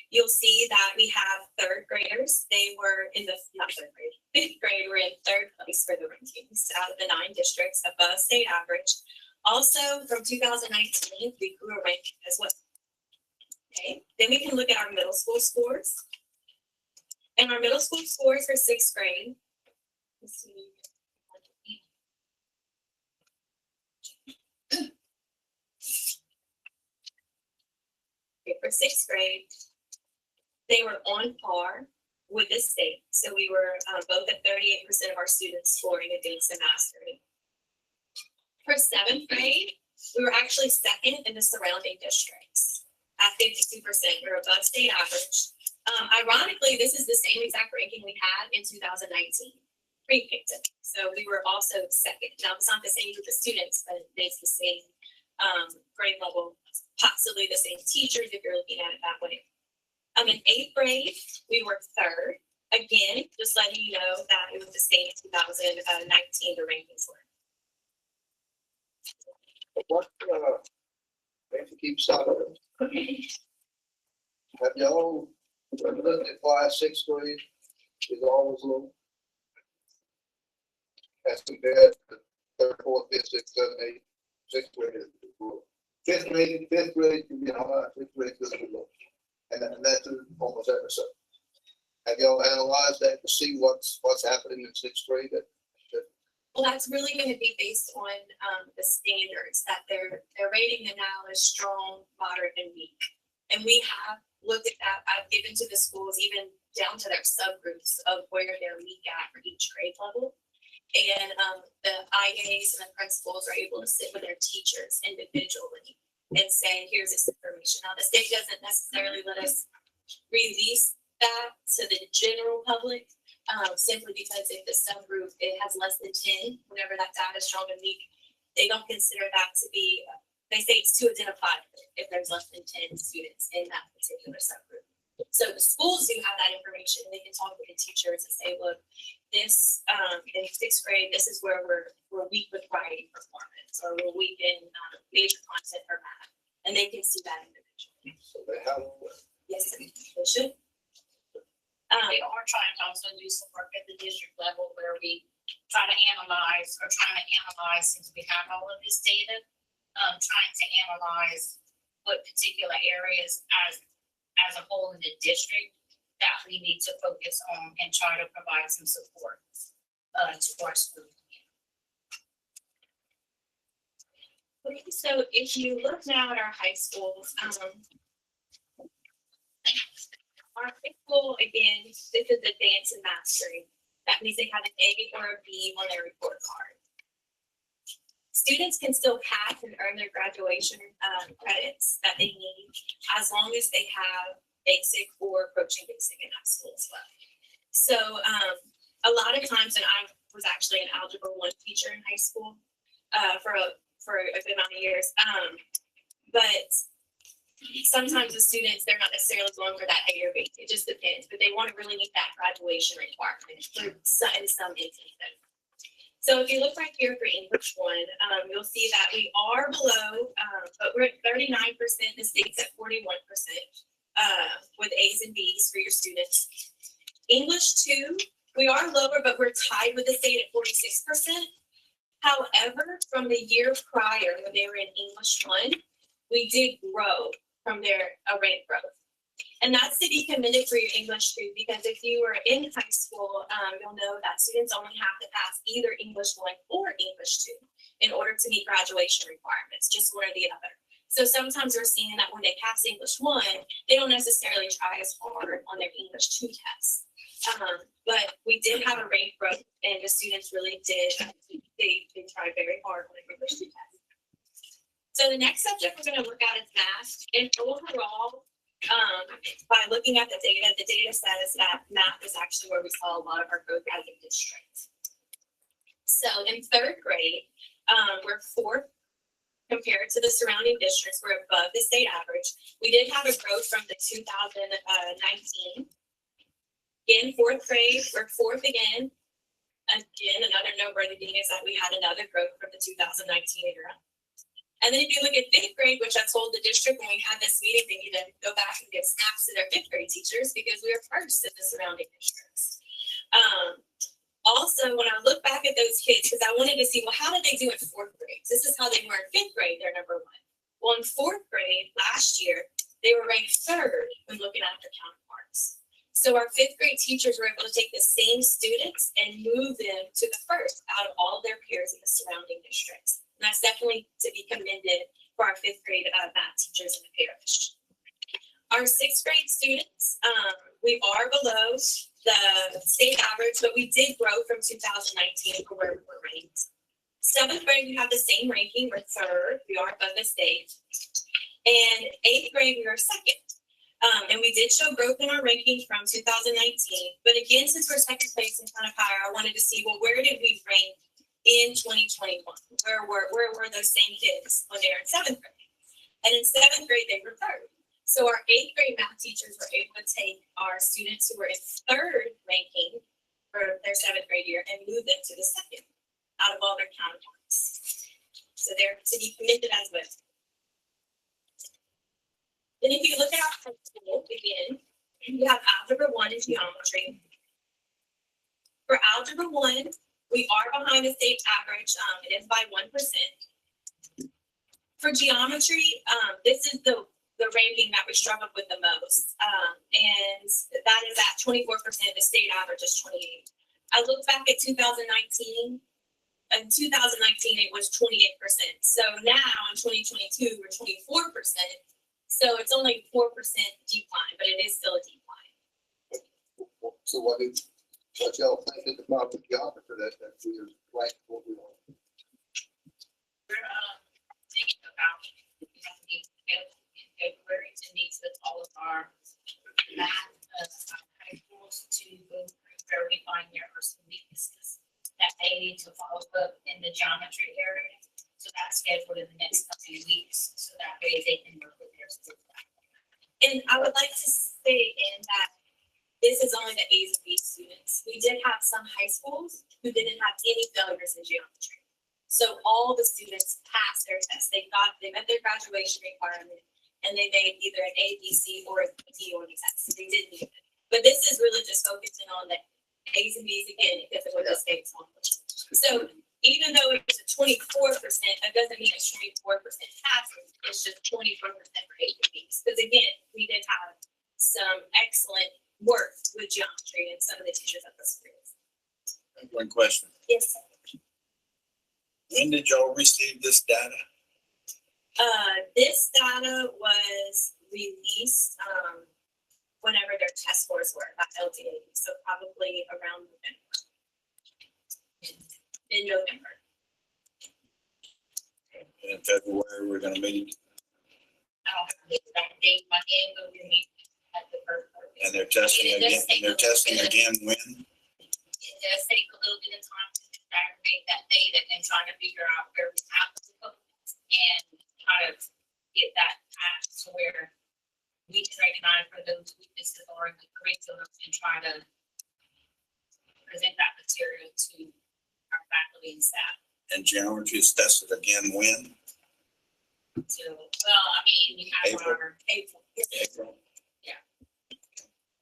you'll see that we have third graders. They were in the, not third grade, fifth grade, we're in third place for the rankings out of the 9 districts above state average. Also, from 2019, we grew a rank as well. Okay, then we can look at our middle school scores. And our middle school scores for 6th grade. Let's see. Okay, for 6th grade, they were on par with the state. So we were both at 38% of our students scoring advanced and mastery. For 7th grade, we were actually second in the surrounding districts at 52%. We were above state average. Ironically, this is the same exact ranking we had in 2019, pre-pandemic. So we were also second. Now, it's not the same group of students, but it's the same grade level, possibly the same teachers if you're looking at it that way. In 8th grade, we were third. Again, just letting you know that it was the same in 2019, the rankings were. What, we have to keep solid. Have y'all looked at why 6th grade is always low? As compared to 3rd, 4th, 5th, 6th, 7th, 8th, 6th grade is low. 5th grade can be high, 5th grade is low. And that's almost every subject. Have y'all analyzed that to see what's happening in 6th grade? Well, that's really going to be based on the standards that they're rating it now as strong, moderate, and weak. And we have looked at that. I've given to the schools, even down to their subgroups of where they're weak at for each grade level. And the IAs and the principals are able to sit with their teachers individually and say, here's this information. Now, the state doesn't necessarily let us release that to the general public, simply because if the subgroup, it has less than 10, whenever that data is strong and weak, they don't consider that to be, they say it's too identifiable if there's less than 10 students in that particular subgroup. So the schools do have that information. They can talk with the teachers and say, look, this in 6th grade, this is where we're weak with writing performance, or we're weak in major content or math, and they can see that individually. So they have. Yes, they should. We are trying to also do some work at the district level where we try to analyze, since we have all of this data, trying to analyze what particular areas as a whole in the district that we need to focus on and try to provide some support to our schools. Okay, so if you look now at our high schools, our high school, again, this is advanced in mastery. That means they have an A or a B on their report card. Students can still pass and earn their graduation credits that they need as long as they have basic or approaching basic in high school as well. So a lot of times, and I was actually an Algebra 1 teacher in high school for a good amount of years, but sometimes the students, they're not necessarily going for that A or B. It just depends, but they want to really meet that graduation requirement in some instances. So if you look right here for English 1, you'll see that we are below, but we're at 39%. The state's at 41% with A's and B's for your students. English 2, we are lower, but we're tied with the state at 46%. However, from the year prior, when they were in English 1, we did grow from their rank growth. And that's to be commended for your English 2, because if you were in high school, you'll know that students only have to pass either English 1 or English 2 in order to meet graduation requirements, just one or the other. So sometimes we're seeing that when they pass English 1, they don't necessarily try as hard on their English 2 tests. But we did have a rank growth, and the students really did, they tried very hard on their English 2 tests. So the next subject we're going to look at is math. And overall, by looking at the data says that math is actually where we saw a lot of our growth as a district. So in 3rd grade, we're 4th compared to the surrounding districts. We're above the state average. We did have a growth from the 2019. In 4th grade, we're 4th again. Again, another noteworthy thing is that we had another growth from the 2019 era. And then if you look at 5th grade, which I told the district when we had this meeting, they need to go back and give snaps to their 5th grade teachers because we were first in the surrounding districts. Also, when I look back at those kids, because I wanted to see, well, how did they do in 4th grade? This is how they were in 5th grade, they're number 1. Well, in 4th grade last year, they were ranked 3rd when looking at their counterparts. So our 5th grade teachers were able to take the same students and move them to the 1st out of all their peers in the surrounding districts. And that's definitely to be commended for our 5th grade math teachers in the parish. Our 6th grade students, we are below the state average, but we did grow from 2019 for where we were ranked. 7th grade, we have the same ranking. We're 3rd. We are above the state. And 8th grade, we are 2nd. And we did show growth in our ranking from 2019. But again, since we're 2nd place and kind of higher, I wanted to see, well, where did we rank in 2021? Where were those same kids when they were in 7th grade? And in 7th grade, they were 3rd. So our 8th grade math teachers were able to take our students who were in 3rd ranking for their 7th grade year and move them to the 2nd out of all their counterparts. So they're to be commended as well. And if you look at our high school, again, we have Algebra 1 and Geometry. For Algebra 1, we are behind the state average. It is by 1%. For Geometry, this is the ranking that we struggled with the most. And that is at 24%. The state average is 28%. I look back at 2019. In 2019, it was 28%. So now in 2022, we're 24%. So it's only 4% decline, but it is still a decline. So what y'all think about the geography that we are like what we want? We're thinking about, meet together in February to meet with all of our math high schools to go through where we find there are some weaknesses that they need to follow up in the geometry area. So that's scheduled in the next couple of weeks, so that way they can work with their school. And I would like to say in that this is only the A's and B's students. We did have some high schools who didn't have any failures in geometry. So all the students passed their test. They met their graduation requirement and they made either an A, B, C, or a D on the test. They didn't need it. But this is really just focusing on the A's and B's again because of what the state's on. So even though it's a 24%, that doesn't mean it's 24% passing. It's just 24% for A's and B's. Because again, we did have some excellent work with geometry and some of the teachers at the schools. One question. Yes, sir. When did y'all receive this data? This data was released whenever their test scores were by LDA, so probably around November. In November. In February, we're gonna meet, I don't have the exact date in my head, but we're meeting at the first. and they're testing And it does again, take a little bit when? It does take a little bit of time to aggregate that data and try to figure out where we have to go and try to get that path to where we can recognize where those weaknesses are in the curriculum and try to present that material to our faculty and staff. And geometry is tested again when? So, well, I mean, we have April. our April. April.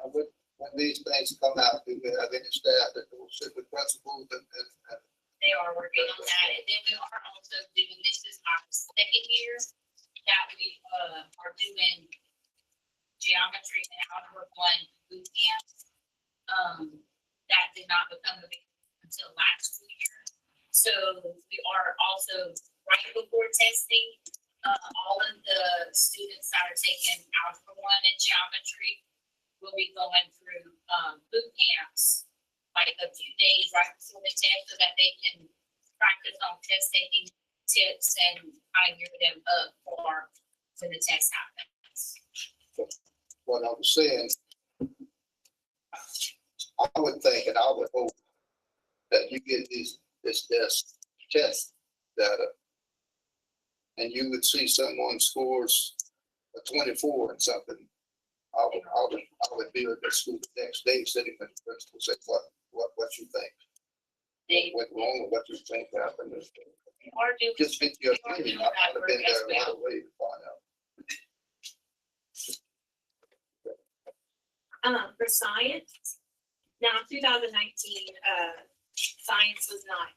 When these things come out, do we have any staff that will sit with principals and they are working on that, and then we are also doing, this is our second year that we are doing geometry and algebra 1 boot camp. That did not become available until last year. So we are also right before testing, all of the students that are taking algebra 1 and geometry will be going through boot camps, like a few days right before the test, so that they can practice on test taking tips and kind of gear them up for when the test happens. what I was saying? I would think and I would hope that you get this test data and you would see someone scores a 24 and something. I would be at the school the next day sitting with the principal, say, what you think? What went wrong or what you think happened? Or do Just get your opinion. I've been there right away to find out. For science, now 2019, science was not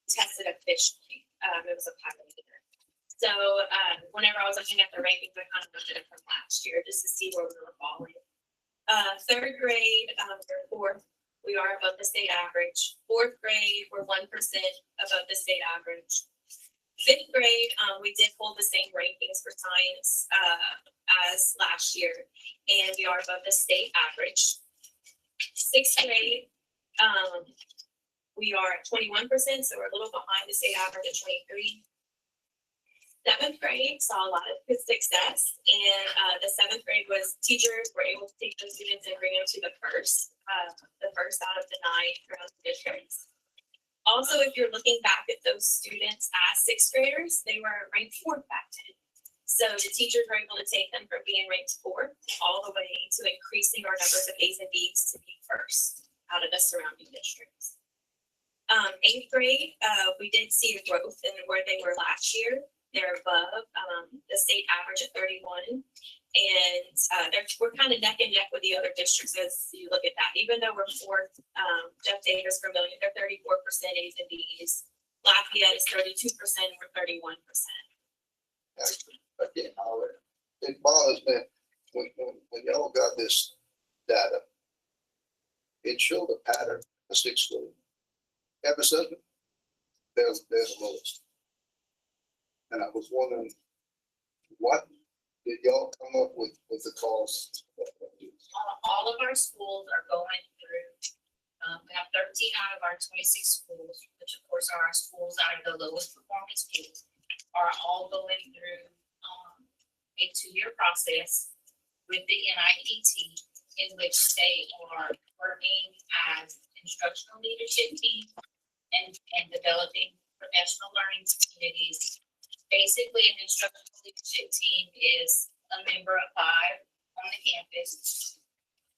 tested officially. It was a pilot year. So whenever I was looking at the rankings, I kind of looked at it from last year just to see where we were falling. Third grade, we're fourth. We are above the state average. Fourth grade, we're 1% above the state average. Fifth grade, we did hold the same rankings for science as last year, and we are above the state average. Sixth grade, we are at 21%, so we're a little behind the state average at 23. Seventh grade saw a lot of good success, and the seventh grade was teachers were able to take those students and bring them to the first out of the 9 around the districts. Also, if you're looking back at those students as sixth graders, they were ranked 4th back then. So the teachers were able to take them from being ranked 4th all the way to increasing our numbers of A's and B's to be first out of the surrounding districts. 8th grade, we did see a growth in where they were last year. They're above the state average at 31. And we're kind of neck and neck with the other districts as you look at that. Even though we're 4th, Jeff Davis for million, they're 34% A's and B's. Lafayette is 32%, we're 31%. Again, it bothers me when y'all got this data. It showed a pattern of 6th grade. Every segment, there's a lowest. And I was wondering what did y'all come up with the cost? All of our schools are going through, we have 13 out of our 26 schools, which of course are our schools that are the lowest performing schools, are all going through a 2-year process with the NIET, in which they are working as instructional leadership team and developing professional learning communities. Basically, an instructional leadership team is a member of 5 on the campus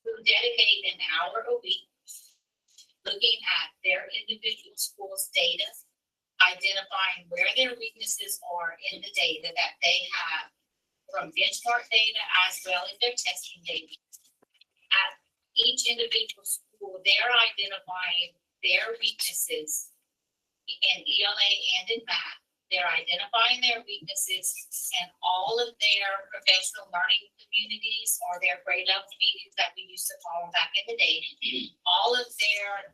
who dedicate an hour a week looking at their individual school's data, identifying where their weaknesses are in the data that they have from benchmark data as well as their testing data. At each individual school, they're identifying their weaknesses in ELA and in math. They're identifying their weaknesses, and all of their professional learning communities or their grade level meetings that we used to call them back in the day, all of their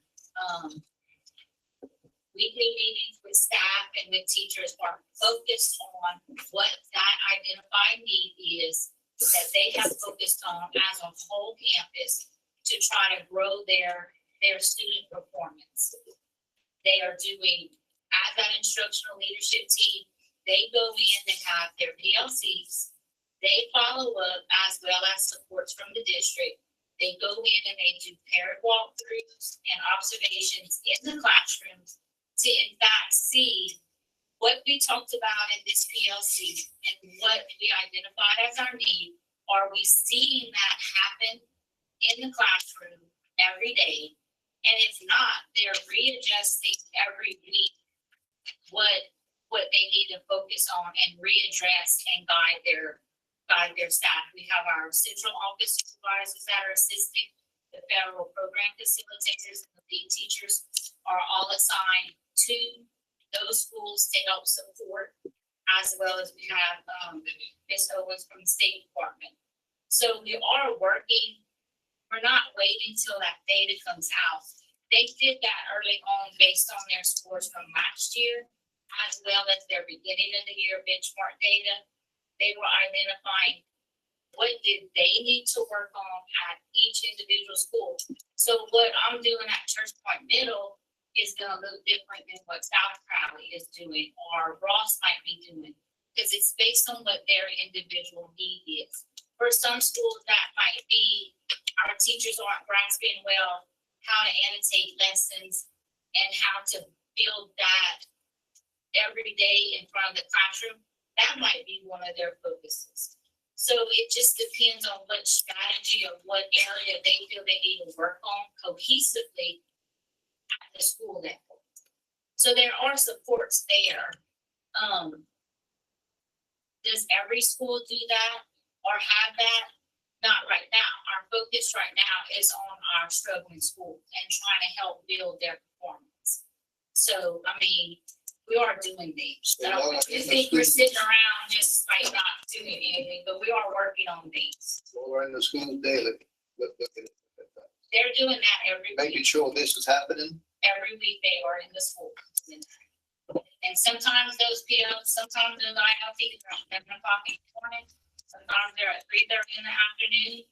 weekly meetings with staff and with teachers are focused on what that identified need is that they have focused on as a whole campus to try to grow their student performance. They are doing, as that instructional leadership team, they go in, they have their PLCs, they follow up as well as supports from the district. They go in and they do parent walkthroughs and observations in the classrooms to in fact see what we talked about in this PLC and what we identified as our need. Are we seeing that happen in the classroom every day? And if not, they're readjusting every week what they need to focus on and readdress and guide their staff. We have our central office supervisors that are assisting, the federal program facilitators, and the lead teachers are all assigned to those schools to help support, as well as we have Ms. Owens from the State Department. So we are working. We're not waiting till that data comes out. They did that early on based on their scores from last year, as well as their beginning of the year benchmark data. They were identifying what did they need to work on at each individual school. So what I'm doing at Church Point Middle is going to look different than what South Crowley is doing or Ross might be doing, because it's based on what their individual need is. For some schools, that might be our teachers aren't grasping well how to annotate lessons and how to build that every day in front of the classroom. That might be one of their focuses. So it just depends on what strategy or what area they feel they need to work on cohesively at the school level. So there are supports there. Does every school do that or have that? Not right now. Our focus right now is on our struggling schools and trying to help build their performance. So, I mean, we are doing things. I don't think we're sitting around just like not doing anything, but we are working on things. We're in the school daily. They're doing that every week. Making sure this is happening. Every week they are in the school. And sometimes those POs, sometimes those ILTs are at 7 o'clock in the morning. Sometimes they're at 3:30 in the afternoon.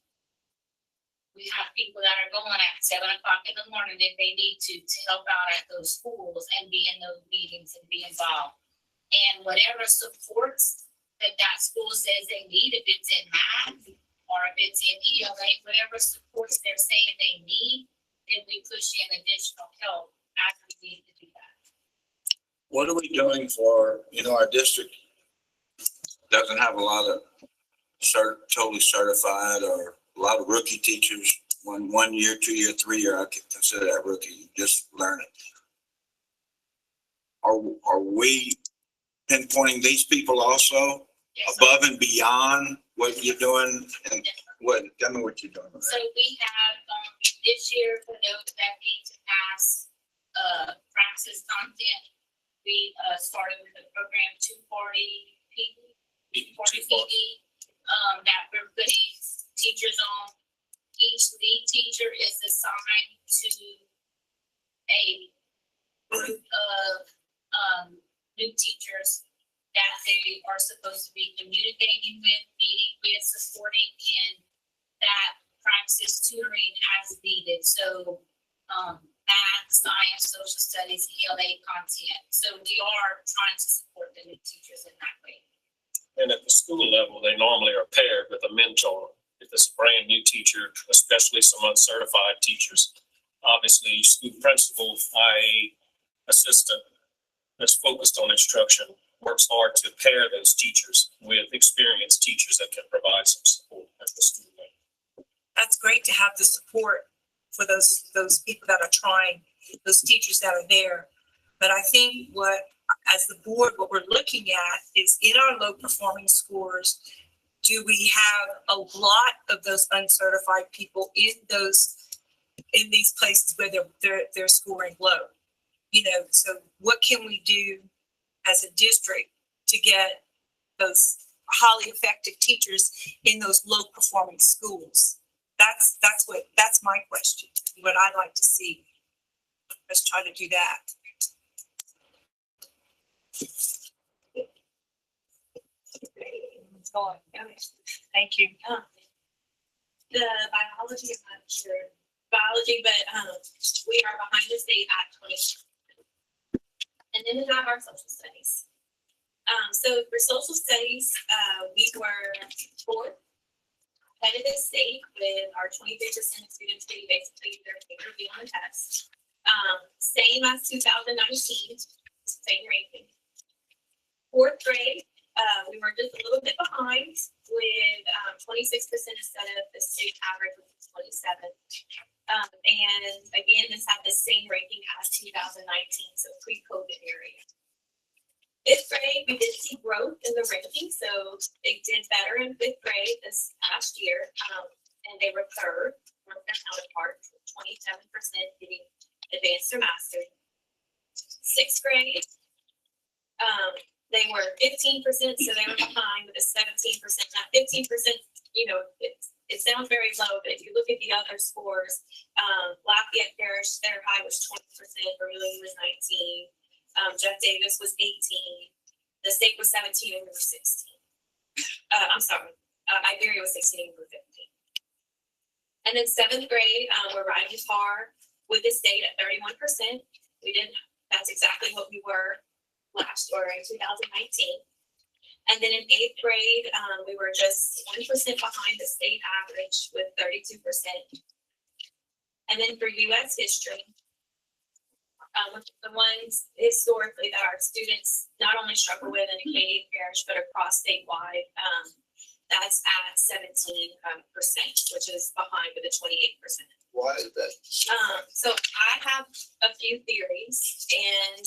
We have people that are going at 7 o'clock in the morning if they need to help out at those schools and be in those meetings and be involved. And whatever supports that school says they need, if it's in math or if it's in ELA, whatever supports they're saying they need, then we push in additional help as we need to do that. What are we doing for, our district doesn't have a lot of totally certified or a lot of rookie teachers, 1 year, 2 year, 3 year, I could consider that rookie, just learning. Are we pinpointing these people also above and beyond what you're doing? And tell me what you're doing. So we have, this year, for those that need to pass, praxis content, we, started with the program 240 PD, that we're putting teachers on. Each lead teacher is assigned to a group of new teachers that they are supposed to be communicating with, meeting with, supporting, and that practice tutoring as needed. So, math, science, social studies, ELA content. So we are trying to support the new teachers in that way. And at the school level, they normally are paired with a mentor. If it's a brand new teacher, especially some uncertified teachers, obviously school principal, IA, assistant that's focused on instruction works hard to pair those teachers with experienced teachers that can provide some support at the school level. That's great to have the support for those people that are trying, those teachers that are there. But I think as the board, what we're looking at is in our low performing scores, do we have a lot of those uncertified people in these places where they're scoring low? So what can we do as a district to get those highly effective teachers in those low performing schools? That's my question. What I'd like to see. Let's try to do that. Thank you. The biology, I'm not sure biology, but we are behind the state at 20. And then we have our social studies. So for social studies, we were fourth head of the state with our 23% of students getting basically their paper review on the test. Same as 2019, same ranking. Fourth grade, we were just a little bit behind with 26% instead of the state average, which is 27. And again, this had the same ranking as 2019, so pre-COVID area. Fifth grade, we did see growth in the ranking, so it did better in fifth grade this past year, and they were third from their counterparts, with 27% getting advanced or mastered. Sixth grade, they were 15%, so they were behind with a 17%. Now 15%, it sounds very low, but if you look at the other scores, Lafayette Parish, their high was 20%, Vermillion was 19%. Jeff Davis was 18. The state was 17 and we were 16. I'm sorry. Iberia was 16 and we were 15. And then seventh grade, we're riding par with the state at 31%. That's exactly what we were last year in 2019. And then in eighth grade, we were just 1% behind the state average with 32%. And then for U.S. history, the ones historically that our students not only struggle with in Acadia Parish, but across statewide, that's at 17%, which is behind with a 28%. Why is that? So I have a few theories, and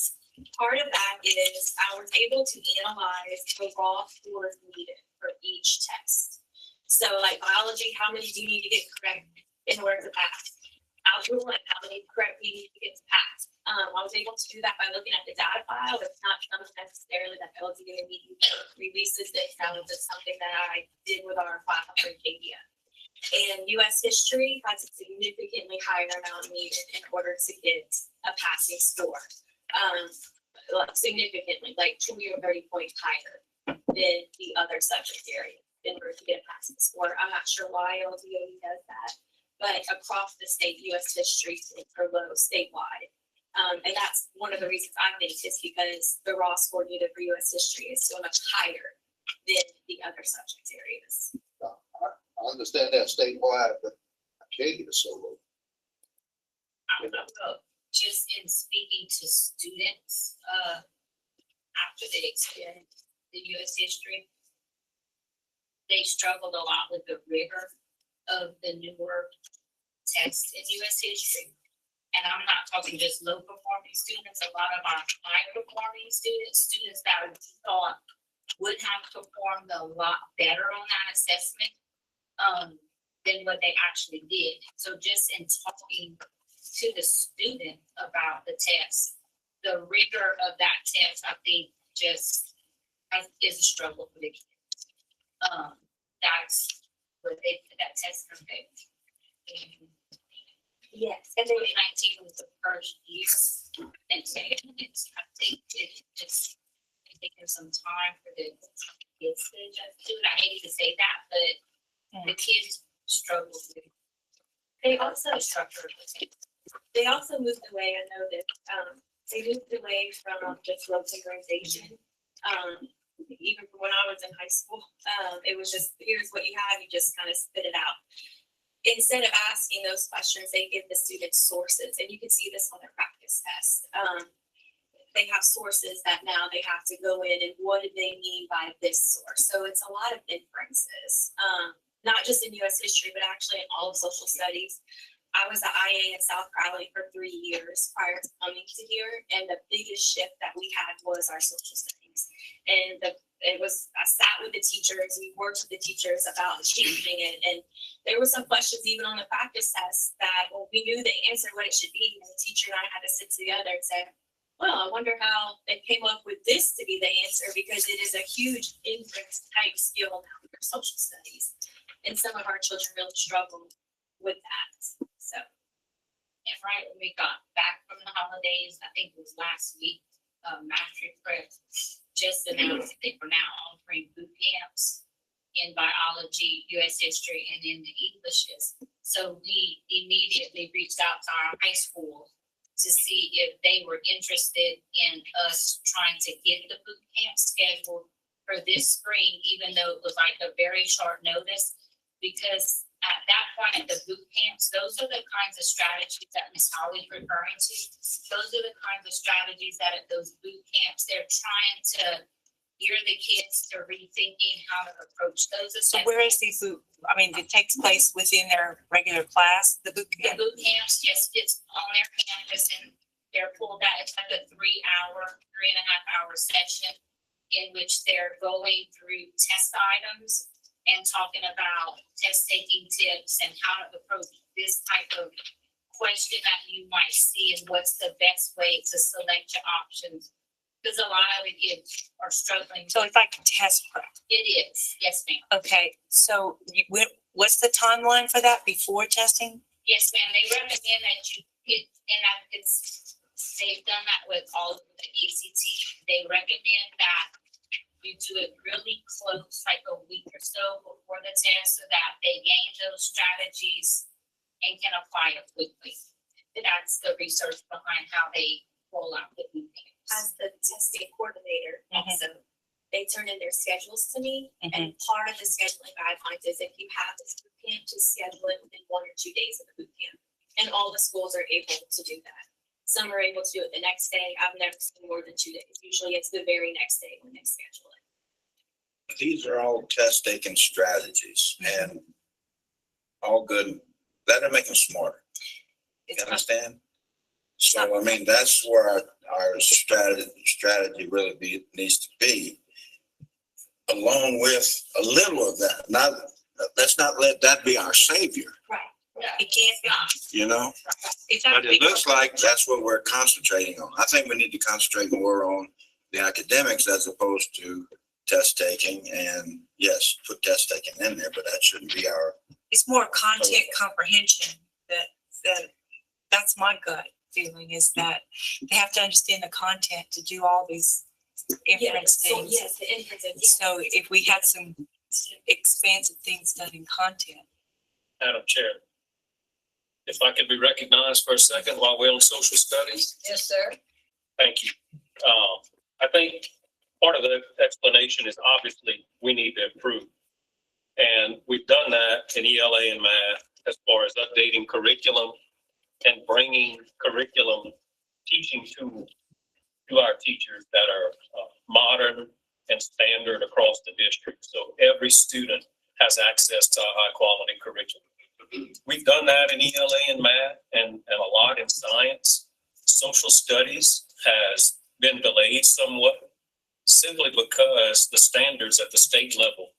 part of that is I was able to analyze the raw scores needed for each test. So like biology, how many do you need to get correct in order to pass? Algebra 1, how many correct do you need to get to pass? I was able to do that by looking at the data file. It's not something necessarily that LGA releases this. That was just something that I did with our class for Acadia. And U.S. history has a significantly higher amount needed in order to get a passing score. Significantly, like 20 or 30 points higher than the other subject area in order to get a passing score. I'm not sure why LGA does that, but across the state, U.S. history are low statewide. And that's one of the reasons I think is because the raw score needed for U.S. history is so much higher than the other subject areas. I understand that statewide, but Acadia is so low. I don't know, just in speaking to students, after they experienced the U.S. history, they struggled a lot with the rigor of the newer tests in U.S. history. And I'm not talking just low performing students, a lot of our high performing students that we thought would have performed a lot better on that assessment than what they actually did. So just in talking to the student about the test, the rigor of that test, I think just is a struggle for the kids. That's what that test compared. Yes, and 2019 was the first year, and I think it just taken some time for the kids to adjust to it. I hate to say that, but the kids struggle with They also, the structure of the thing. they also moved away, I know that, they moved away from just rote memorization. Even from when I was in high school, it was just, here's what you have, you just kind of spit it out. Instead of asking those questions, they give the students sources, and you can see this on their practice test. They have sources that now they have to go in and what do they mean by this source? So it's a lot of inferences, not just in US history, but actually in all of social studies. I was at IA in South Crowley for 3 years prior to coming to here, and the biggest shift that we had was our social studies. And I sat with the teachers, we worked with the teachers about changing it, and there were some questions even on the practice test that, well, we knew the answer, what it should be, and the teacher and I had to sit together and say, well, I wonder how they came up with this to be the answer, because it is a huge inference type skill now for social studies. And some of our children really struggle with that. So, And right when we got back from the holidays, I think it was last week, Mastery Prep just announced that we're now offering boot camps in biology, US history, and in the Englishes. So we immediately reached out to our high school to see if they were interested in us trying to get the boot camp scheduled for this spring, even though it was like a very short notice, because at that point, the boot camps, those are the kinds of strategies that Ms. Holly's referring to. Those are the kinds of strategies that at those boot camps, they're trying to gear the kids to rethinking how to approach those So assessments. where is the boot, I mean, it takes place within their regular class, the boot The camp? boot camps, yes, it's on their campus, and they're pulled out. It's like a 3.5 hour session in which they're going through test items and talking about test taking tips and how to approach this type of question that you might see, and what's the best way to select your options. Because a lot of the kids are struggling. So it's like a test prep. It is, yes, ma'am. Okay, so what's the timeline for that before testing? Yes, ma'am. They recommend that you get, they've done that with all of the ACT. They recommend that you do it really close, like a week or so before the test, so that they gain those strategies and can apply it quickly. That's the research behind how they roll out the boot camps. as the testing coordinator, also, they turn in their schedules to me, and part of the scheduling guidelines is if you have this boot camp, to schedule it within 1 or 2 days of the boot camp. And all the schools are able to do that. Some are able to do it the next day. I've never seen more than 2 days. Usually it's the very next day when they schedule it. These are all test taking strategies and all good. That'll make them smarter. You understand? So, I mean, that's where our strategy really needs to be, along with a little of that. Let's not let that be our savior. Right. It can't be. You know, It's but it looks like that's what we're concentrating on. I think we need to concentrate more on the academics as opposed to test taking. And yes, put test taking in there, but that shouldn't be our. It's more content comprehension that's my gut feeling, is that they have to understand the content to do all these inference things. Yes, the inferences. Yes. So if we had some expansive things done in content. Madam Chair, if I could be recognized for a second while we're on social studies. Yes, sir. Thank you. I think part of the explanation is obviously we need to improve. And we've done that in ELA and math as far as updating curriculum and bringing curriculum teaching tools to our teachers that are modern and standard across the district. So every student has access to a high quality curriculum. We've done that in ELA and math and a lot in science. Social studies has been delayed somewhat simply because the standards at the state level,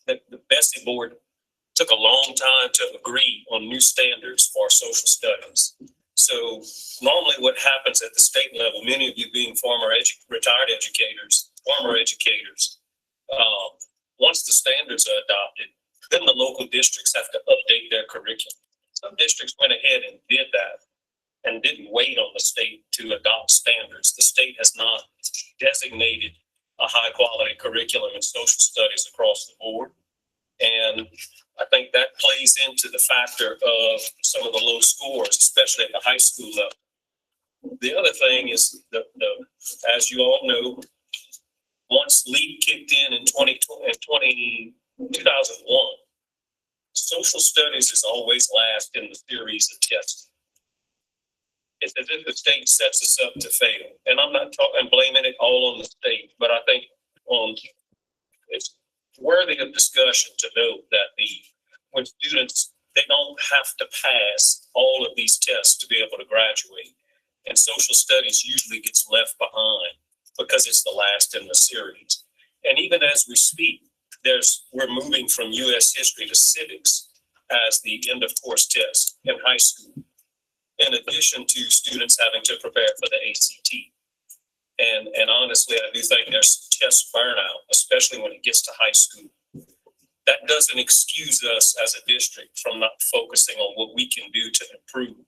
the Bessie board took a long time to agree on new standards for social studies. So normally what happens at the state level, many of you being retired educators, former educators, once the standards are adopted, then the local districts have to update their curriculum. Some districts went ahead and did that and didn't wait on the state to adopt standards. The state has not designated a high quality curriculum in social studies across the board. And I think that plays into the factor of some of the low scores, especially at the high school level. The other thing is as you all know, once LEAP kicked in 2001, social studies is always last in the series of testing. It's as if the state sets us up to fail. And I'm not talking blaming it all on the state, but I think it's worthy of discussion to note that when students, they don't have to pass all of these tests to be able to graduate. And social studies usually gets left behind because it's the last in the series. And even as we speak, we're moving from U.S. history to civics as the end of course test in high school, in addition to students having to prepare for the ACT. And honestly, I do think there's test burnout, especially when it gets to high school. That doesn't excuse us as a district from not focusing on what we can do to improve.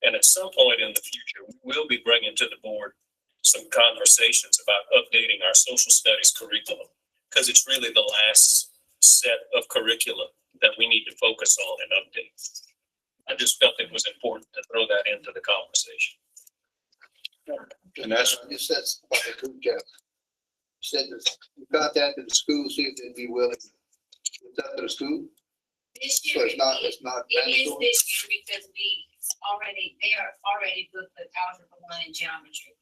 And at some point in the future, we will be bringing to the board some conversations about updating our social studies curriculum, because it's really the last set of curriculum that we need to focus on and update. I just felt it was important to throw that into the conversation. And that's, You said, you said that you contacted the school, see if they'd be willing to put that to the school. This So year, it's not it is mandatory. this year because they are already booked with Algebra 1 and Geometry.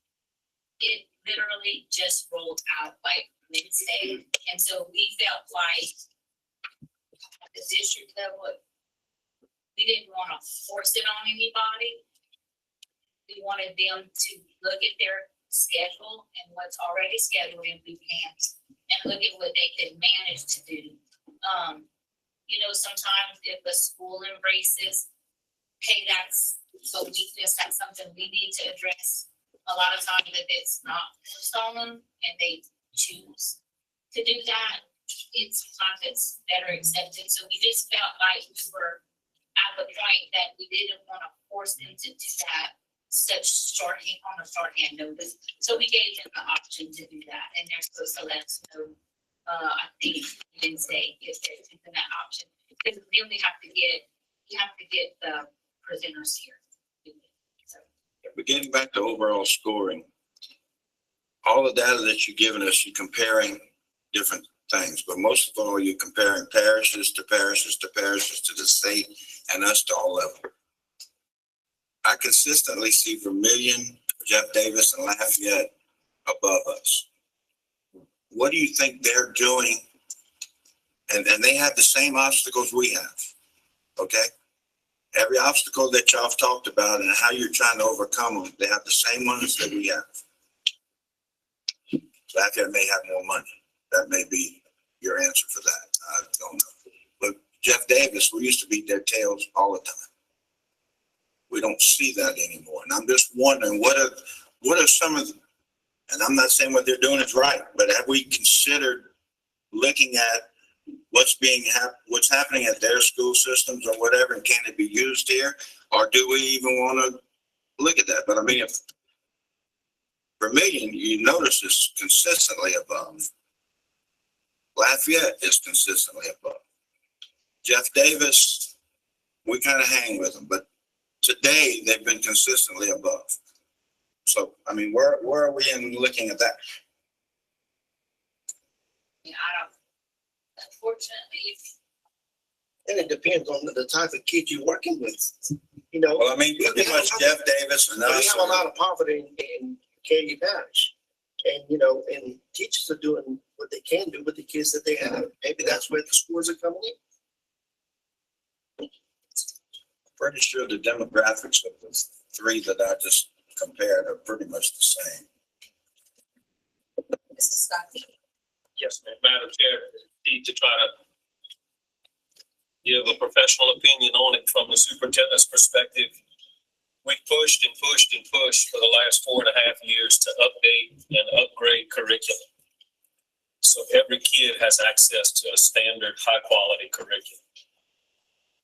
It literally just rolled out like Wednesday, and so we felt like at the district level, we didn't want to force it on anybody. We wanted them to look at their schedule and what's already scheduled in boot camps and look at what they could manage to do. Sometimes if a school embraces, hey, that's a weakness, that's something we need to address. A lot of times if it's not forced on them and they choose to do that, sometimes it's better accepted. So we just felt like we were at the point that we didn't want to force them to do that such shorthand notice. So we gave them the option to do that, and they're supposed to let us know. I think Wednesday if they're taking that option, because then we have to get the presenters here. So. but getting back to overall scoring, all the data that you've given us, you're comparing different things, but most of all, you're comparing parishes to parishes to parishes to the state and us to all of them. I consistently see Vermilion, Jeff Davis, and Lafayette above us. What do you think they're doing? And they have the same obstacles we have, okay? Every obstacle that y'all have talked about and how you're trying to overcome them, they have the same ones that we have. Lafayette may have more money. That may be your answer for that. I don't know. But Jeff Davis, we used to beat their tails all the time. We don't see that anymore. And I'm just wondering, what are some of the, and I'm not saying what they're doing is right, but have we considered looking at what's happening at their school systems or whatever, and can it be used here? Or do we even want to look at that? But I mean, if Vermilion, you notice, is consistently above. Lafayette is consistently above. Jeff Davis, we kind of hang with them, but today they've been consistently above. So, I mean, where are we in looking at that? Yeah, I don't. Unfortunately, And it depends on the type of kid you're working with. Well, I mean, pretty much Jeff Davis and us. We have a lot of poverty in Acadia Parish. And, and teachers are doing what they can do with the kids that they have. Maybe that's where the scores are coming in. Pretty sure the demographics of the three that I just compared are pretty much the same. Mr. Scott. Yes, ma'am. Madam Chair, need to try to give a professional opinion on it from the superintendent's perspective. We pushed and pushed and pushed for the last 4.5 years to update and upgrade curriculum. So every kid has access to a standard high quality curriculum.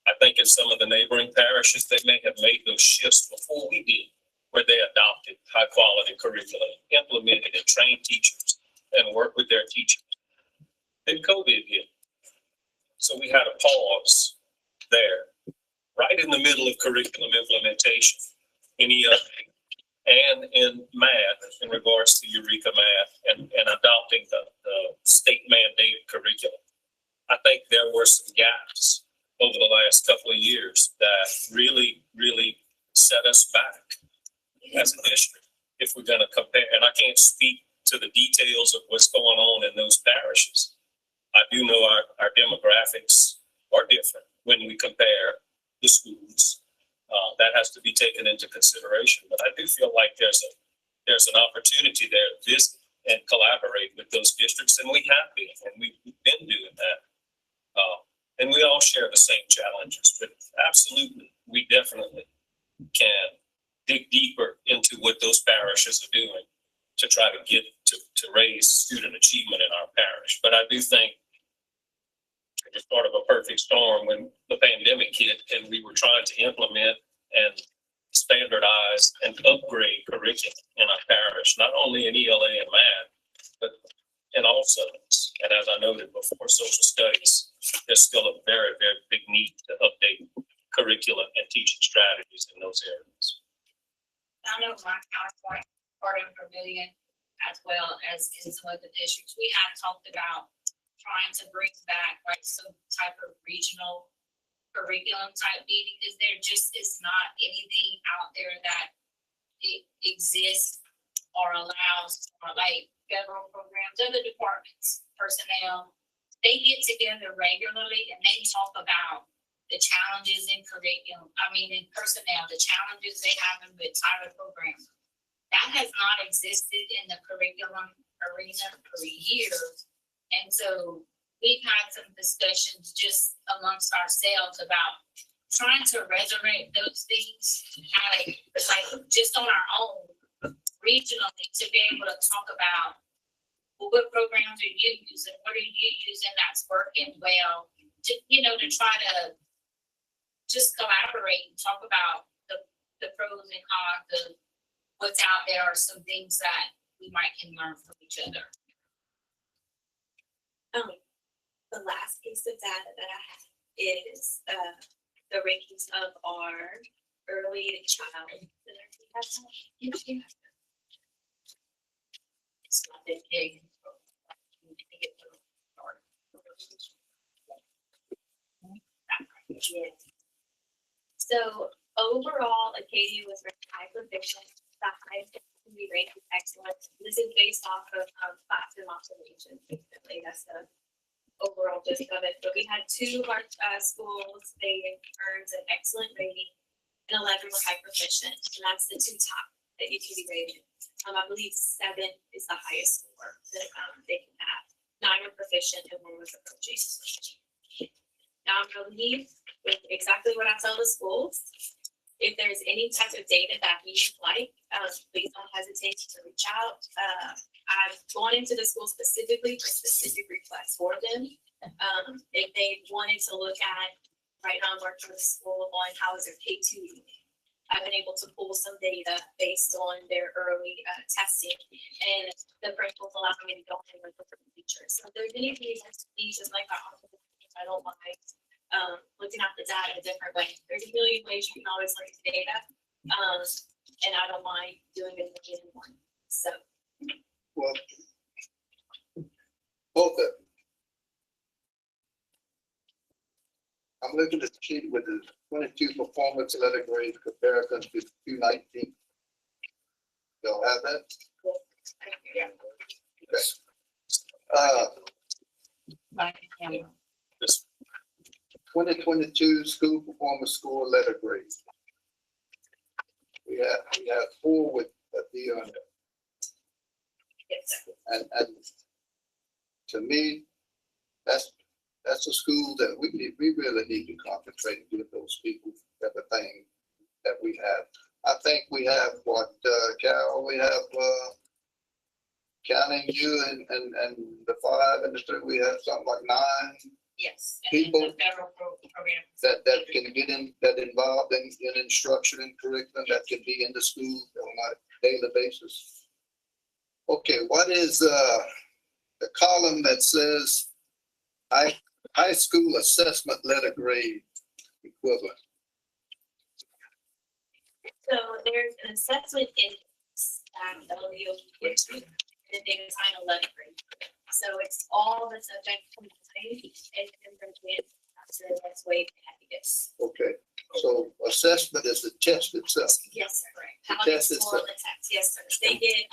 I think in some of the neighboring parishes, they may have made those shifts before we did, where they adopted high quality curriculum, implemented and trained teachers. and work with their teachers. Then COVID hit. So we had a pause there, right in the middle of curriculum implementation in ELA and in math in regards to Eureka Math and adopting the state mandated curriculum. I think there were some gaps over the last couple of years that really set us back as a district if we're going to compare. And I can't speak to the details of what's going on in those parishes. I do know our demographics are different when we compare the schools. That has to be taken into consideration. But I do feel like there's an opportunity there to visit and collaborate with those districts, and we have been, and we've been doing that. And we all share the same challenges, but absolutely, we definitely can dig deeper into what those parishes are doing to try to get to raise student achievement in our parish. But I do think it's sort of a perfect storm when the pandemic hit and we were trying to implement and standardize and upgrade curriculum in our parish, not only in ELA and math, but in all subjects. And as I noted before, social studies, there's still a very, very big need to update curriculum and teaching strategies in those areas. I know my counterpart, part of Pavilion, as well as in some of the districts, we have talked about trying to bring back like some type of regional curriculum type meeting, because there just is not anything out there that it exists or allows for like federal programs, other departments, personnel. They get together regularly and they talk about the challenges in curriculum, in personnel, the challenges they have with type of programs. That has not existed in the curriculum arena for years. And so we've had some discussions just amongst ourselves about trying to resurrect those things, like just on our own regionally, to be able to talk about, well, what programs are you using? What are you using that's working well? To try to just collaborate and talk about the pros and cons of what's out there, or some things that we might can learn from each other. The last piece of data that I have is the rankings of our early child literacy. It's not that big. Yeah. So overall, Acadia was ranked high proficient, the highest can be ranked as excellent. This is based off of classroom observations. Basically, that's the overall gist of it. But we had 2 of our schools, they earned an excellent rating, and 11 were high proficient, and that's the 2 top that you can be rated. I believe 7 is the highest score that they can have. 9 were proficient and 1 was approaching. Now I'm going to leave with exactly what I tell the schools. If there's any type of data that you would like, please don't hesitate to reach out. I've gone into the school specifically for specific requests for them. If they wanted to look at, right now I'm working with the school on how is their K2. I've been able to pull some data based on their early testing, and the principals allow me to go in with different features. So if there's anything that's just like I don't mind looking at the data a different way. There's a million ways you can always look at the data, and I don't mind doing it again one. So, Well, both of them. I'm looking at the sheet with the 22 performance letter grade comparison to 219. Y'all have that? yeah. Okay. 2022 school performance score letter grade. We have 4 with a D on it. And to me, that's a school that we really need to concentrate and give those people everything that we have. I think we have Carol, we have counting you and the 5 and the 3, we have something like 9. Yes. People program that can get involved in instruction and curriculum, that can be in the school on a daily basis. Okay, what is the column that says high school assessment letter grade equivalent. So there's an assessment in that you'll get to, and then they assign a letter grade. So it's all the subject combined and then from it, so that's way happiness. Okay, so assessment is the test itself. Yes, sir. The How they test score itself. the test, yes, sir. They get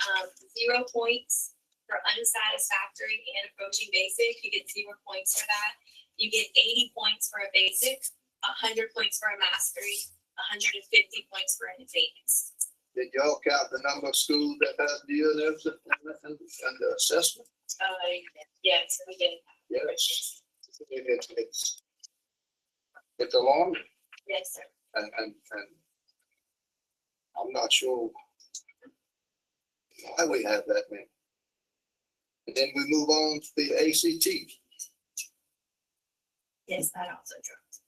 0 points for unsatisfactory and approaching basic. You get 0 points for that. You get 80 points for a basic, 100 points for a mastery, 150 points for an advanced. Did y'all count the number of schools that has DNFs and the assessment? Yes, we did. Yes. It's alarming, Yes, sir. and I'm not sure why we have that many. And then we move on to the ACT. Yes, that also dropped.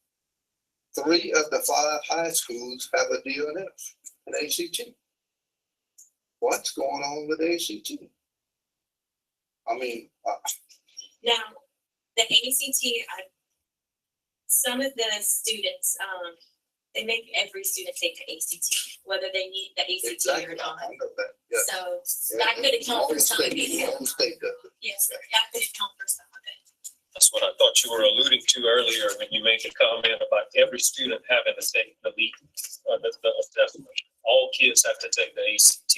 3 of the 5 high schools have a DNF, an ACT. What's going on with ACT? I mean, Now, the ACT, some of the students, they make every student take the ACT, whether they need the ACT exactly, or not. I know that. Yeah. So that could account for some of it. State does it. Yes, sir, that could account for some of it. That's what I thought you were alluding to earlier when you made the comment about every student having to take the lead, the assessment. All kids have to take the ACT,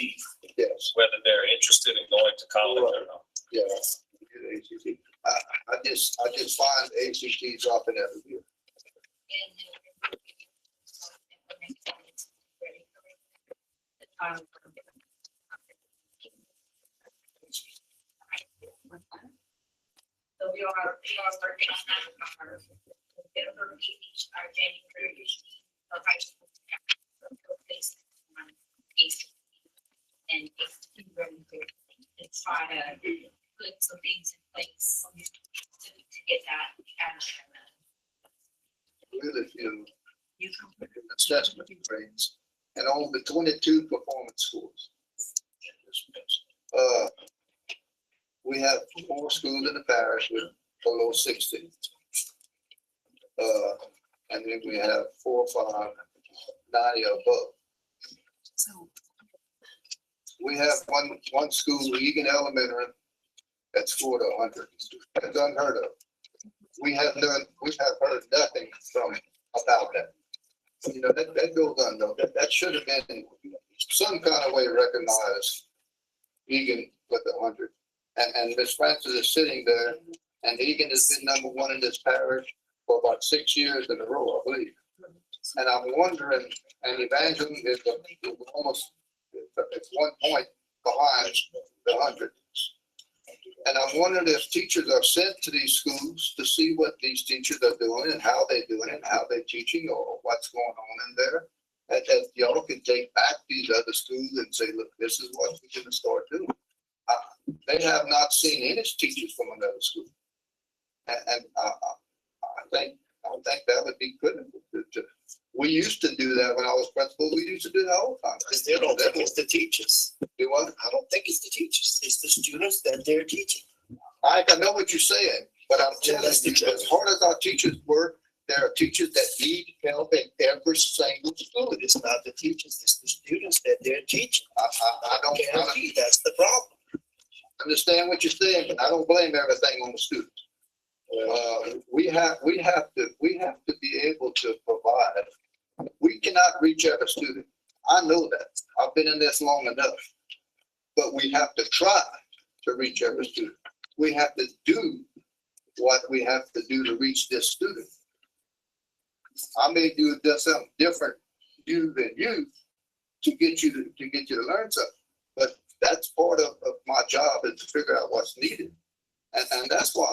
Yes. whether they're interested in going to college or not. Yeah. ACT. I just find ACT dropping every year. So we are working on that. Our January, our high school. And it's really good to try to put some things in place to get that out of Really few assessment grades and only 22 performance scores. We have 4 schools in the parish with below 60. And then we have 4 or 5, 90 or above. We have one school, Egan Elementary, that scored 100. That's unheard of. We have heard nothing from about that. You know, that goes unnoticed. That should have been some kind of way recognized. Egan with 100. And Miss Francis is sitting there, and Egan has been #1 in this parish for about 6 years in a row, I believe. And I'm wondering, and Evangeline is almost it's 1 point behind the 100. And I'm wondering if teachers are sent to these schools to see what these teachers are doing and how they're doing it, and how they're teaching, or what's going on in there. And y'all can take back these other schools and say, look, this is what we're going to start doing. They have not seen any teachers from another school. And I think that would be good. We used to do that when I was principal. We used to do that all the time. I still don't think it's the teachers. Do what? I don't think it's the teachers. It's the students that they're teaching. I know what you're saying, but I'm telling you, as hard as our teachers work, there are teachers that need help in every single school. It's not the teachers, it's the students that they're teaching. I don't Guarantee that's the problem. understand what you're saying, but I don't blame everything on the students. We have to be able to provide. We cannot reach every student. I know that. I've been in this long enough. But we have to try to reach every student. We have to do what we have to do to reach this student. I may do something different than you to get you to learn something. But that's part of my job, is to figure out what's needed. And that's why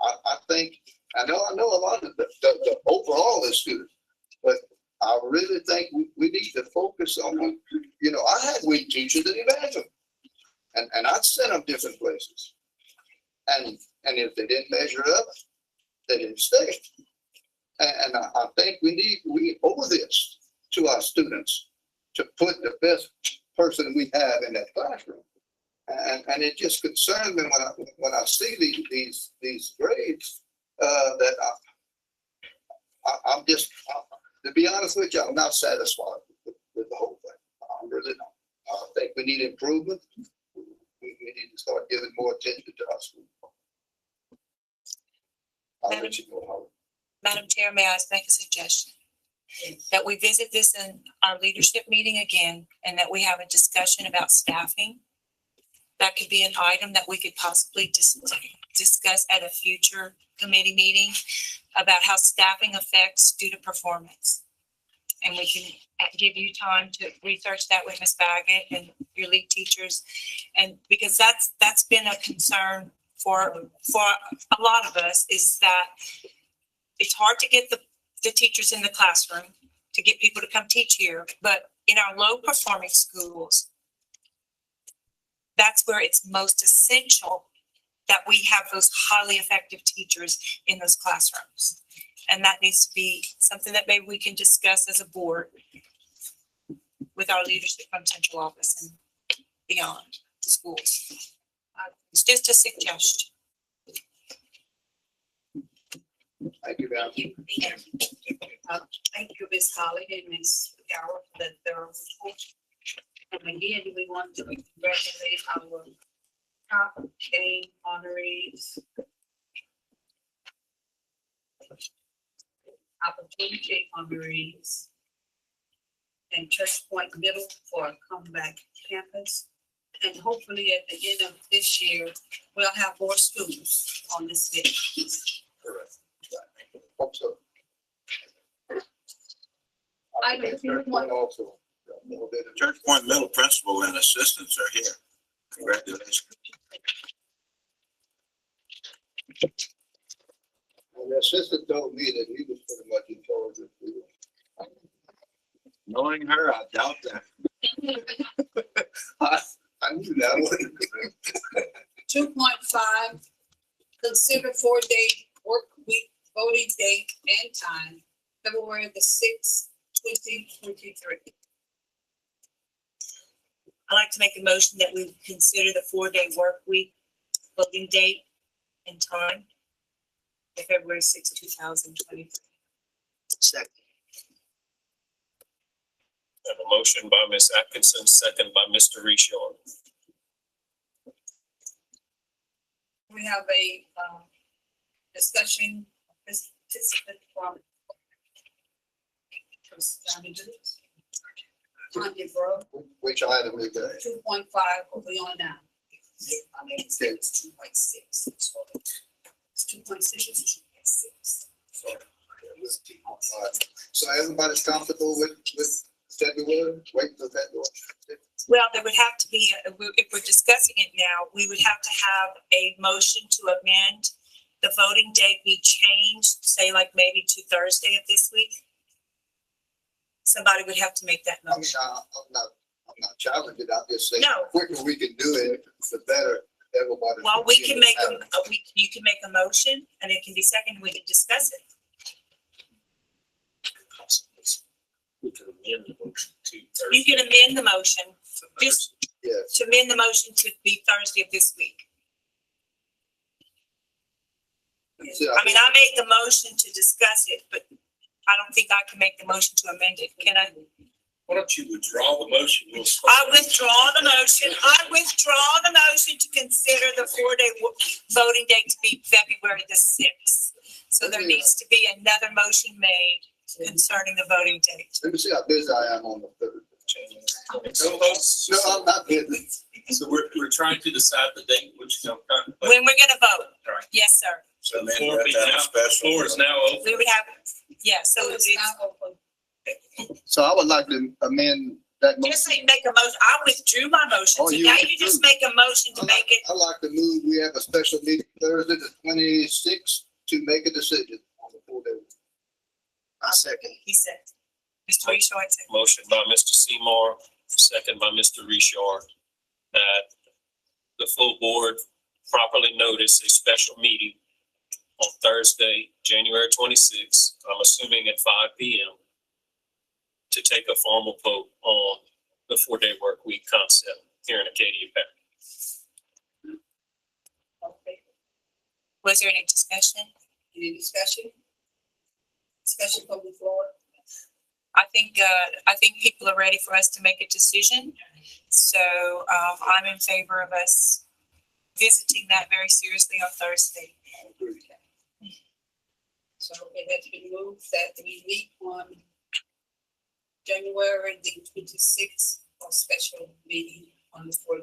I think, I know a lot of the overall is students, but I really think we need to focus on, I had weak teachers that Evangeline, and I'd send them different places. And if they didn't measure up, they didn't stay. And I think we owe this to our students, to put the best person we have in that classroom. And it just concerns me when I see these grades, that I'm just, to be honest with you, I'm not satisfied with the whole thing. I'm really not. I think we need improvement. We need to start giving more attention to our school. I'll let you go, Howard. Madam Chair, may I make a suggestion? That we visit this in our leadership meeting again, and that we have a discussion about staffing. That could be an item that we could possibly discuss at a future committee meeting about how staffing affects student performance. And we can give you time to research that with Ms. Baggett and your lead teachers. And because that's been a concern for a lot of us, is that it's hard to get the teachers in the classroom, to get people to come teach here. But in our low performing schools, that's where it's most essential that we have those highly effective teachers in those classrooms. And that needs to be something that maybe we can discuss as a board with our leadership from central office and beyond the schools. It's just a suggestion. Thank you, ma'am. Thank you, Ms. Holly and Ms. Carroll, for that thorough report. And again, we want to congratulate our top game honorees, opportunity honorees, and Church Point Middle for a comeback campus. And hopefully at the end of this year, we'll have more schools on this list. Hope so. I know you want- Also. Church Point Middle principal and assistants are here. Congratulations. And the assistant told me that he was pretty much in charge of the. Knowing her, I doubt that. I knew that one. 2.5, consider 4-day work week voting date and time, February the 6th, 2023. I'd like to make a motion that we consider the 4-day work week voting date and time, February 6, 2023. Second. I have a motion by Ms. Atkinson, second by Mr. Rishon. We have a discussion participant from Tanya Bro, Which item is that? 2.5, what we on now? I mean, it's 2.6. It's 2.6. So everybody's comfortable with February, wait till February? Well, there would have to be, if we're discussing it now, we would have to have a motion to amend the voting date be changed, say like maybe to Thursday of this week. Somebody would have to make that I mean, motion. I'm not challenging, I'm just saying, No. the quicker we can do it, the better everybody. Well, we can make you can make a motion and it can be seconded, we can discuss it. We can amend the motion to You Thursday. can amend the motion, just Yes. to amend the motion to be Thursday of this week. I mean, I made the motion to discuss it, but I don't think I can make the motion to amend it. Can I? Why don't you withdraw the motion? I withdraw the motion. I withdraw the motion to consider the 4-day voting date to be February the 6th. So there needs to be another motion made concerning the voting date. Let me see how busy I am on the third. No, I'm not busy. So we're trying to decide the date, which is. When we're gonna vote. Yes, sir. So then we have to have a special. Floor is now open. We would have, yeah, so It's it's, now open. So I would like to amend that. motion. just say make a motion. I withdrew my motion. Oh, So you now you just make a motion to make it. I'd like to move, we have a special meeting Thursday, the 26th, to make a decision on the 4-day. I second. He said, Mr. Rishon said. Motion by Mr. Seymour, second by Mr. Richard, that the full board properly notice a special meeting on Thursday, January 26th, I'm assuming at 5 p.m. to take a formal vote on the 4-day work week concept here in Acadia Parish. Okay, Was there any discussion? any discussion? Discussion from the floor? I think people are ready for us to make a decision. So, I'm in favor of us visiting that very seriously on Thursday. So it has been moved that we meet on January the 26th for special meeting on the 4th.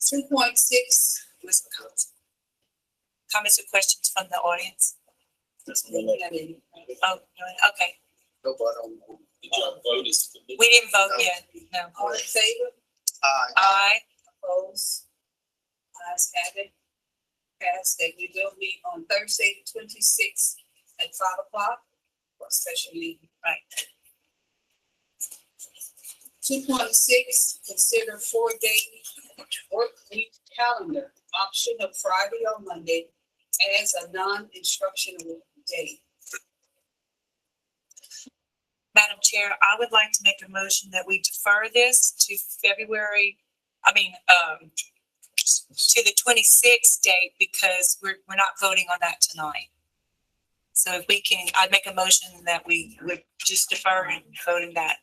3.6 was the council. Comments or questions from the audience? Oh, no, okay. Did y'all vote? We didn't vote yet. No. All in favor? Aye. Opposed? Ayes have it. Passed that we will meet on Thursday, the 26th at 5:00 for a special meeting. Right. 2.6, consider 4-day work week calendar, option of Friday or Monday as a non-instructional day. Madam Chair, I would like to make a motion that we defer this to to the 26th date because we're not voting on that tonight. So if we can, I'd make a motion that we would just defer and voting that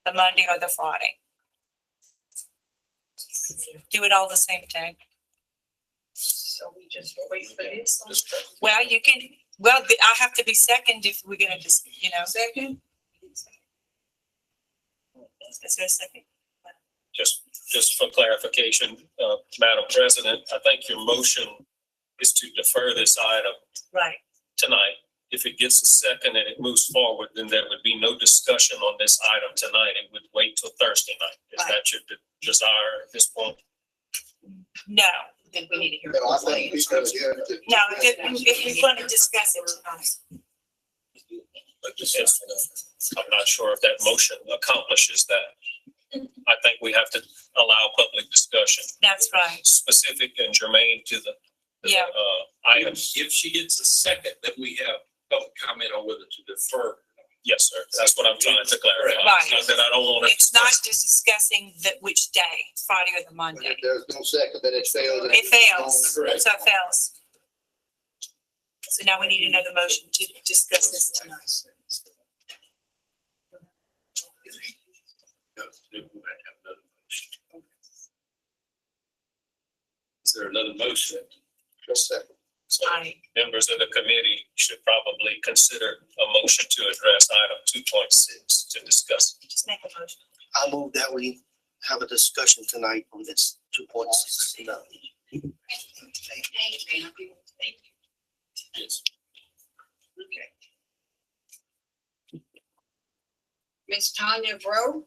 the Monday or the Friday. Do it all the same day. So we just wait for this. Well, you can, I have to be second if we're gonna just, Second? is there a second? Just for clarification, Madam President, I think your motion is to defer this item Right. tonight. If it gets a second and it moves forward, then there would be no discussion on this item tonight. It would wait till Thursday night. Is that your desire at this point? No, I think we need to hear. No, I think we should hear it. no, if we want to discuss it tonight. I'm not sure if that motion accomplishes that. I think we have to allow public discussion, That's right. specific and germane to the Yeah. items. If she gets a second, then we have public comment on whether to defer. Yes, sir. That's what I'm trying to clarify. Right. Not that I don't want to. It's not just discussing which day, Friday or the Monday. If there's no second, then it fails. It fails. Correct. So it fails. So now we need another motion to discuss this tonight. Is there another motion? Just second. So Aye. members of the committee should probably consider a motion to address item 2.6 to discuss. Just make a motion. I move that we have a discussion tonight on this 2.6. Thank you. Yes. Okay. Ms. Tanya Bro?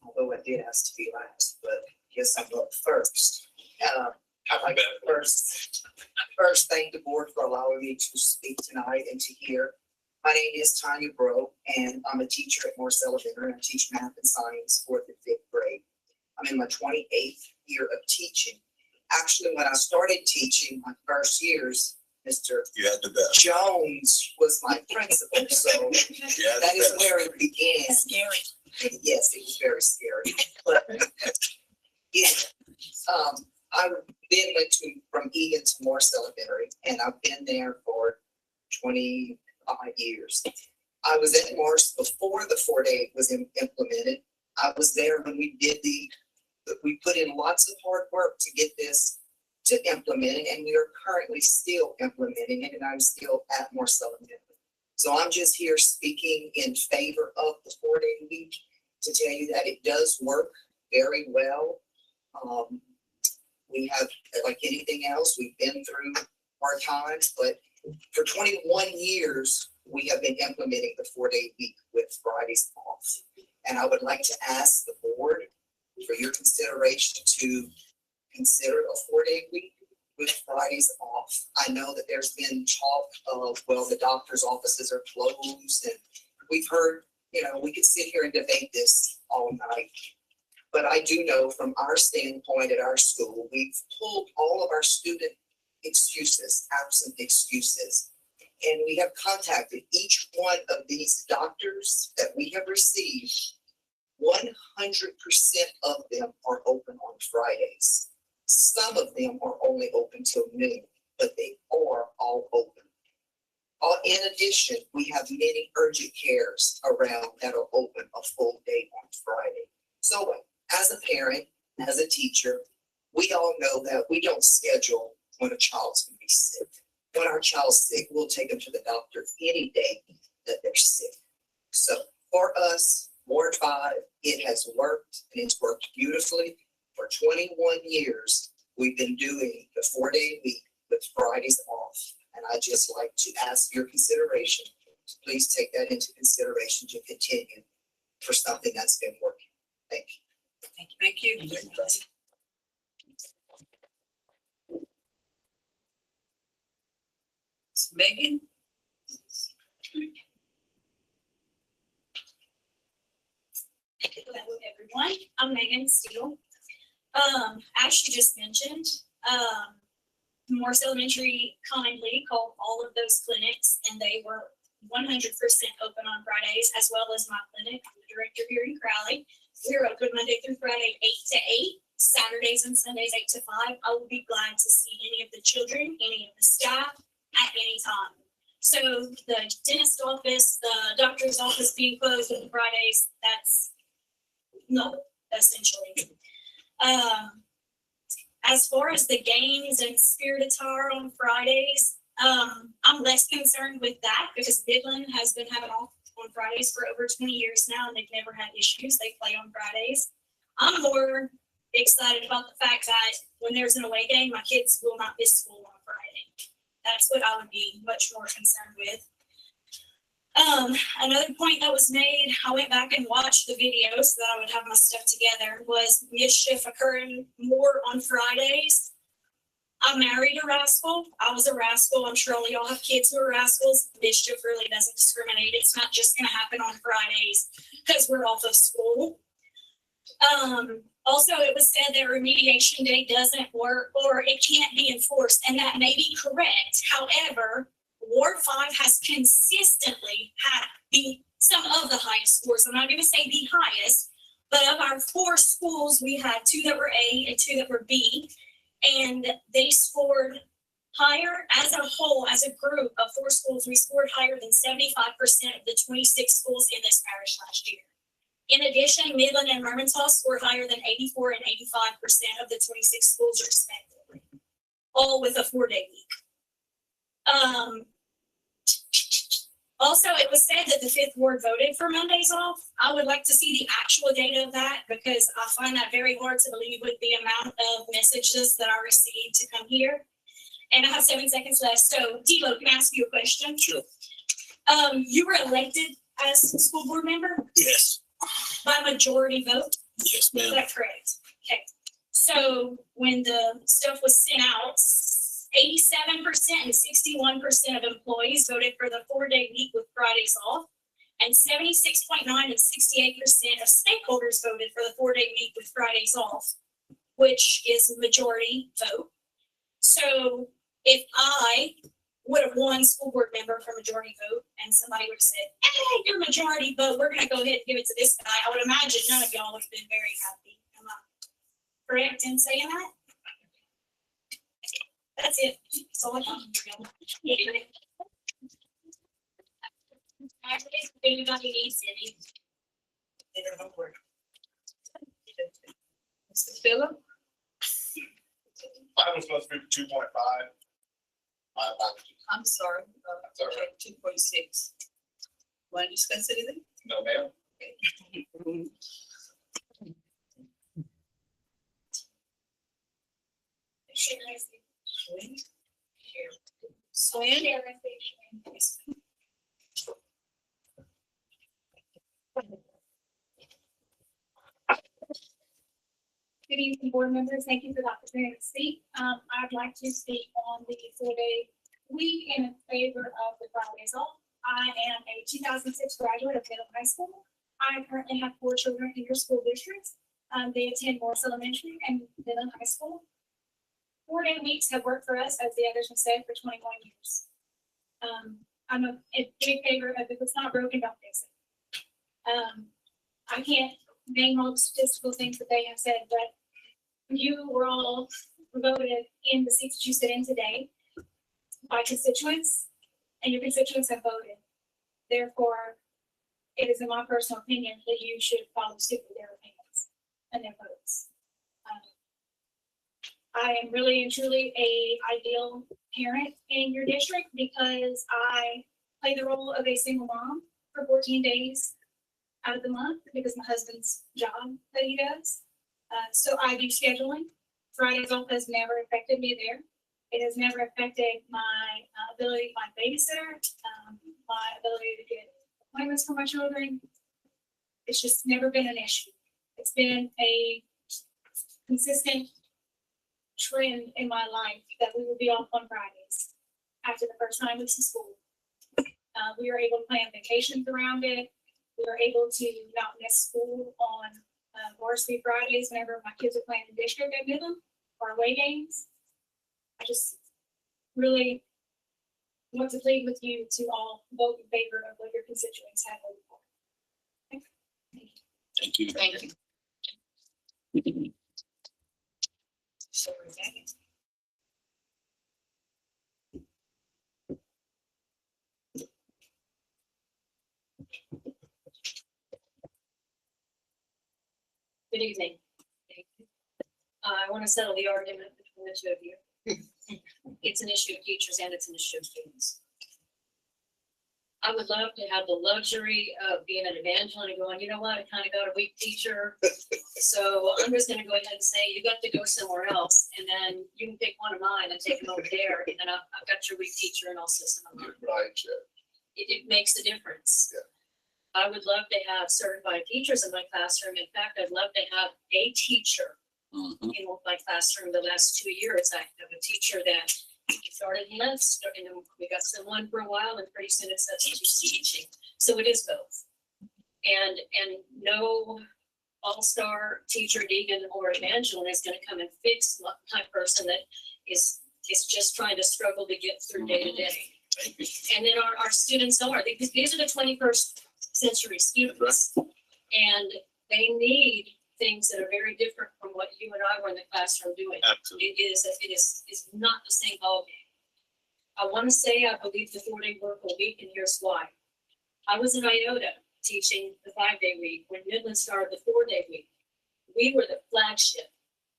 Although I did ask to be last, but guess I'm up first. I'd like to first thank the board for allowing me to speak tonight and to hear. My name is Tanya Bro, and I'm a teacher at Morse Elementary. I teach math and science 4th and 5th grade. I'm in my 28th year of teaching. Actually, when I started teaching my first years, Mr. You had the best. Jones was my principal, so that is where it began. Scary. Yes, it was very scary. But yeah, I then went from Egan to Morse Elementary, and I've been there for 25 years. I was at Morse before the 4-day was implemented. I was there when we did we put in lots of hard work to get this to implement it, and we are currently still implementing it, and I'm still at Morse Elementary. So I'm just here speaking in favor of the 4-day week to tell you that it does work very well. We have, like anything else, we've been through hard times, but for 21 years, we have been implementing the 4-day week with Fridays off. And I would like to ask the board for your consideration to consider a 4-day week with Fridays off. I know that there's been talk of, well, the doctor's offices are closed, and we've heard, we could sit here and debate this all night. But I do know from our standpoint at our school, we've pulled all of our student excuses, absent excuses. And we have contacted each one of these doctors that we have received. 100% of them are open on Fridays. Some of them are only open till noon, but they are all open. In addition, we have many urgent cares around that are open a full day on Friday. So as a parent, as a teacher, we all know that we don't schedule when a child's going to be sick. When our child's sick, we'll take them to the doctor any day that they're sick. So for us, Ward 5, it has worked, and it's worked beautifully. For 21 years, we've been doing the 4-day week with Fridays off. And I just like to ask your consideration, to please take that into consideration to continue for something that's been working. Thank you. Thank you. Megan? Hello, everyone. I'm Megan Steele. As she just mentioned, Morse Elementary kindly called all of those clinics, and they were 100% open on Fridays, as well as my clinic. I'm the director here in Crowley. We're open Monday through Friday, 8 to 8, Saturdays and Sundays, 8 to 5. I will be glad to see any of the children, any of the staff at any time. So the dentist office, the doctor's office being closed on Fridays, that's no, essentially. As far as the games and spirit attire on Fridays, I'm less concerned with that because Midland has been having off on Fridays for over 20 years now, and they've never had issues. They play on Fridays. I'm more excited about the fact that when there's an away game, my kids will not miss school on Friday. That's what I would be much more concerned with. Another point that was made, I went back and watched the video so that I would have my stuff together, was mischief occurring more on Fridays. I married a rascal. I was a rascal. I'm sure all y'all have kids who are rascals. Mischief really doesn't discriminate. It's not just going to happen on Fridays because we're off of school. Also, it was said that remediation day doesn't work or it can't be enforced, and that may be correct. However, Ward 5 has consistently had some of the highest scores. I'm not going to say the highest, but of our 4 schools, we had 2 that were A and 2 that were B, and they scored higher as a whole, as a group of 4 schools. We scored higher than 75% of the 26 schools in this parish last year. In addition, Midland and Mermentau scored higher than 84 and 85% of the 26 schools respectively, all with a 4-day week. Also, it was said that the 5th ward voted for Mondays off. I would like to see the actual data of that because I find that very hard to believe with the amount of messages that I received to come here. And I have 7 seconds left. So, Dilo, can I ask you a question? Sure. You were elected as a school board member? Yes. By majority vote? Yes, Is ma'am. that correct? Okay. So, when the stuff was sent out, 87% and 61% of employees voted for the 4-day week with Fridays off, and 76.9 and 68% of stakeholders voted for the 4-day week with Fridays off, which is majority vote. So if I would have won school board member for majority vote and somebody would have said, hey, you're majority vote, we're going to go ahead and give it to this guy, I would imagine none of y'all would have been very happy. Am I correct in saying that? That's it. That's all I got. If anybody needs any. Mr. Phillip? I was supposed to be 2.5. I'm sorry. That's all right. 2.6. Want to discuss anything? No, ma'am. Swin? Good evening, board members. Thank you for the opportunity to speak. I'd like to speak on the 4-day week in favor of the Fridays off. I am a 2006 graduate of Middle High School. I currently have 4 children in your school districts. They attend Morse Elementary and Middle High School. 4-day weeks have worked for us, as the others have said, for 21 years. I'm a big favor of if it's not broken, don't fix it. I can't name all the statistical things that they have said, but you were all voted in the seats that you sit in today by constituents, and your constituents have voted. Therefore, it is in my personal opinion that you should follow suit with their opinions and their votes. I am really and truly a ideal parent in your district because I play the role of a single mom for 14 days out of the month because my husband's job that he does. So I do scheduling. Fridays off has never affected me there. It has never affected my ability to find babysitter, my ability to get appointments for my children. It's just never been an issue. It's been a consistent trend in my life that we would be off on Fridays after the first 9 weeks of school. We were able to plan vacations around it. We were able to not miss school on varsity Fridays whenever my kids are playing in district at Midland or away games. I just really want to plead with you to all vote in favor of what your constituents have voted for. Thank you. Thank you. So, good evening. I want to settle the argument between the two of you. It's an issue of teachers and it's an issue of students. I would love to have the luxury of being an evangelist and going, you know what, I kind of got a weak teacher. So I'm just going to go ahead and say, you got to go somewhere else. And then you can pick one of mine and take them over there. And then I've got your weak teacher and I'll system them. Right, yeah. It makes a difference. Yeah. I would love to have certified teachers in my classroom. In fact, I'd love to have a teacher in my classroom. The last 2 years, I have a teacher that started and left, and then we got someone for a while, and pretty soon it's substitute teaching. So it is both. And no all-star teacher, deacon, or evangelist is going to come and fix my type person that is just trying to struggle to get through day to day. And then our students are, these are the 21st century students, and they need things that are very different from what you and I were in the classroom doing. Absolutely. It is not the same ballgame. I want to say I believe the 4-day work week, and here's why. I was in Iota teaching the 5-day week when Midland started the 4-day week. We were the flagship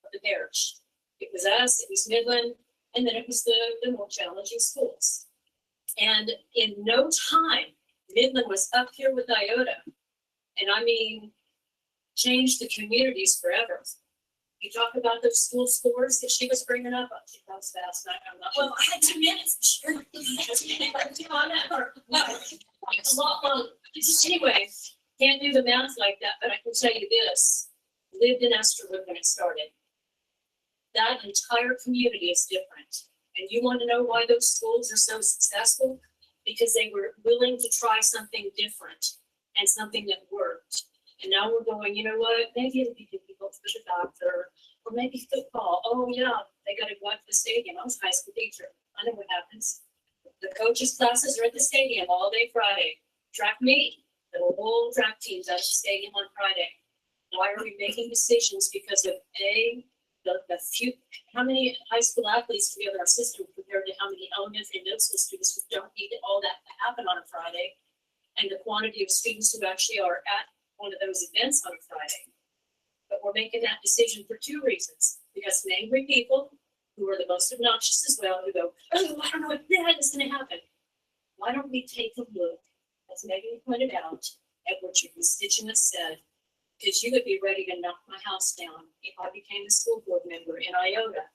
of the parish. It was us, it was Midland, and then it was the more challenging schools. And in no time, Midland was up here with Iota. And I mean, changed the communities forever. You talk about those school scores that she was bringing up. She comes fast. Well, I had 2 minutes. Sure. A lot longer. Anyway, can't do the math like that, but I can tell you this. Lived in Esterwood when it started. That entire community is different. And you want to know why those schools are so successful? Because they were willing to try something different and something that worked. And now we're going, you know what, maybe it'll be difficult for the doctor, or maybe football. Oh yeah, they got to go out to the stadium. I was a high school teacher. I know what happens. The coaches' classes are at the stadium all day Friday. Track meet, the whole track team's at the stadium on Friday. Why are we making decisions because of the few, how many high school athletes do we have in our system compared to how many elementary and middle school students who don't need all that to happen on a Friday, and the quantity of students who actually are at one of those events on a Friday. But we're making that decision for 2 reasons. We got some angry people who are the most obnoxious as well, who go, oh, I don't know what the heck is going to happen. Why don't we take a look, as Megan pointed out, at what your constituents said, because you would be ready to knock my house down if I became a school board member in Iota,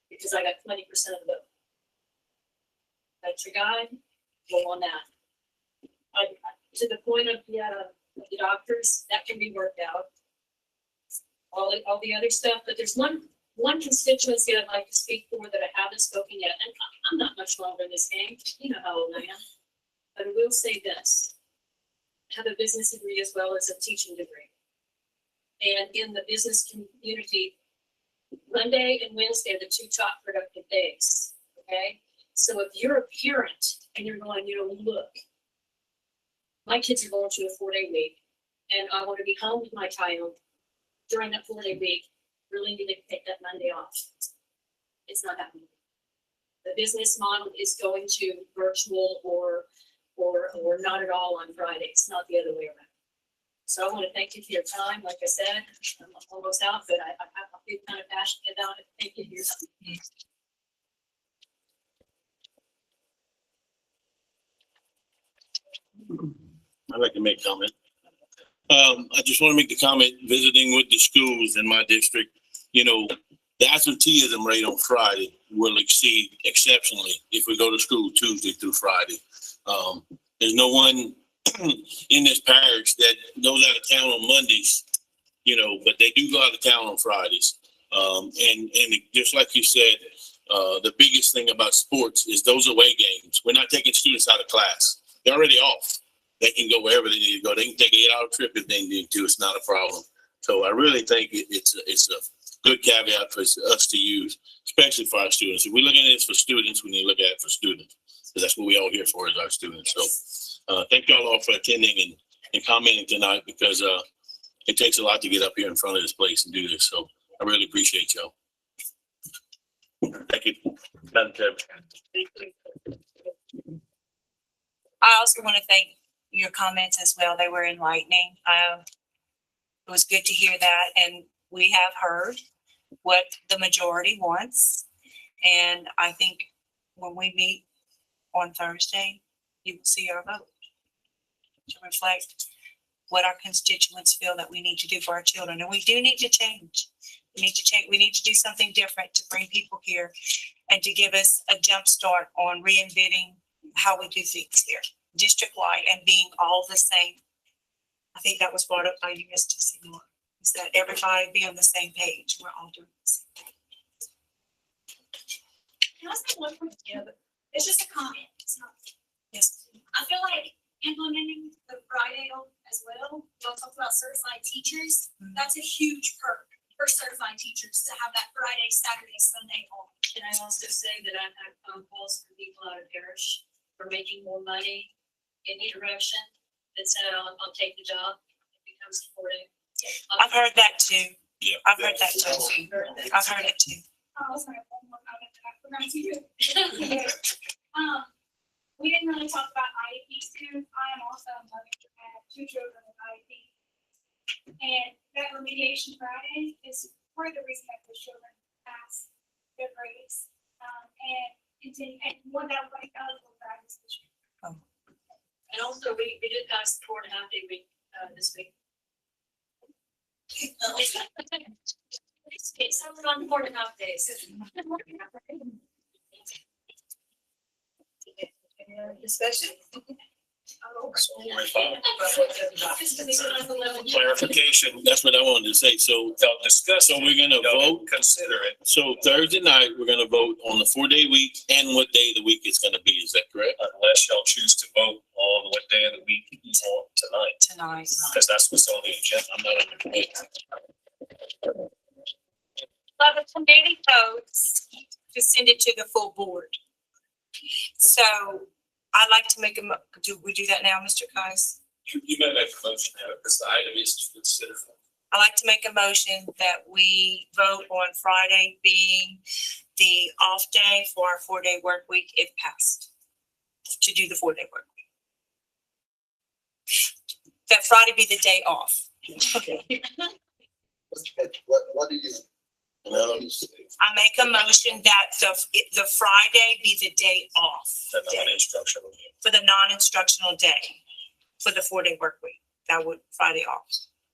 because I got 20% of the vote. That's your guide, go on that. To the point of the doctors, that can be worked out. All the other stuff, but there's one constituency I'd like to speak for that I haven't spoken yet, and I'm not much longer in this game. You know how old I am, but I will say this: I have a business degree as well as a teaching degree, and in the business community, Monday and Wednesday are the 2 top productive days. Okay, so if you're a parent and you're going, look, my kids are going to a 4-day week, and I want to be home with my child during that 4-day week, really need to take that Monday off. It's not happening. The business model is going to virtual or not at all on Fridays, not the other way around. So I want to thank you for your time. Like I said, I'm almost out, but I feel kind of passionate about it. Thank you for your time. I'd like to make a comment. I just want to make the comment, visiting with the schools in my district, the absenteeism rate on Friday will exceed exceptionally if we go to school Tuesday through Friday. There's no one in this parish that goes out of town on Mondays, but they do go out of town on Fridays. And just like you said, the biggest thing about sports is those away games. We're not taking students out of class. They're already off. They can go wherever they need to go. They can take an 8-hour trip if they need to. It's not a problem. So I really think it's a good caveat for us to use, especially for our students. If we look at this for students, we need to look at it for students, because that's what we all here for is our students. So thank y'all all for attending and commenting tonight, because it takes a lot to get up here in front of this place and do this. So I really appreciate y'all. Thank you, Madam Chair. I also want to thank your comments as well. They were enlightening. It was good to hear that. And we have heard what the majority wants. And I think when we meet on Thursday, you will see our vote to reflect what our constituents feel that we need to do for our children. And we do need to change. We need to change. We need to do something different to bring people here and to give us a jump start on reinventing how we do things here, district-wide, and being all the same. I think that was brought up by you, Mr. Seymour, is that everybody be on the same page. We're all doing the same thing. Can I say one quick? Yeah, but it's just a comment. It's not. Yes. I feel like implementing the Friday as well. We'll talk about certified teachers. That's a huge perk for certified teachers to have that Friday, Saturday, Sunday off. Can I also say that I've had phone calls from people out of parish for making more money in interruption that said, I'll take the job if it comes to 4-day. I've heard that too. Yeah. I've heard that too. I've heard it too. I was going to have one more comment that I forgot to do. We didn't really talk about IEPs too. I am also a mother. I have 2 children with IEP. And that remediation Friday is part of the reason that the children pass their grades. And continue, and one that will be eligible for this year. And also, we did pass the 4.5-day week this week. It's something on 4.5 days. Any other discussion? Clarification, that's what I wanted to say. So They'll discuss. So we're gonna vote, consider it. so Thursday night, we're gonna vote on the 4-day week and what day of the week it's gonna be. Is that correct? Unless y'all choose to vote on what day of the week you want tonight, Tonight. because that's what's on the agenda. I'm not on the committee. So the committee votes to send it to the full board. So I'd like to make do we do that now, Mr. Kais? You may make a motion now, because the item is to consider. I'd like to make a motion that we vote on Friday being the off day for our 4-day work week if passed. To do the 4-day work week. That Friday be the day off. Okay. What do you? I make a motion that the Friday be the day off. The non-instructional. For the non-instructional day, for the 4-day work week. That would Friday off.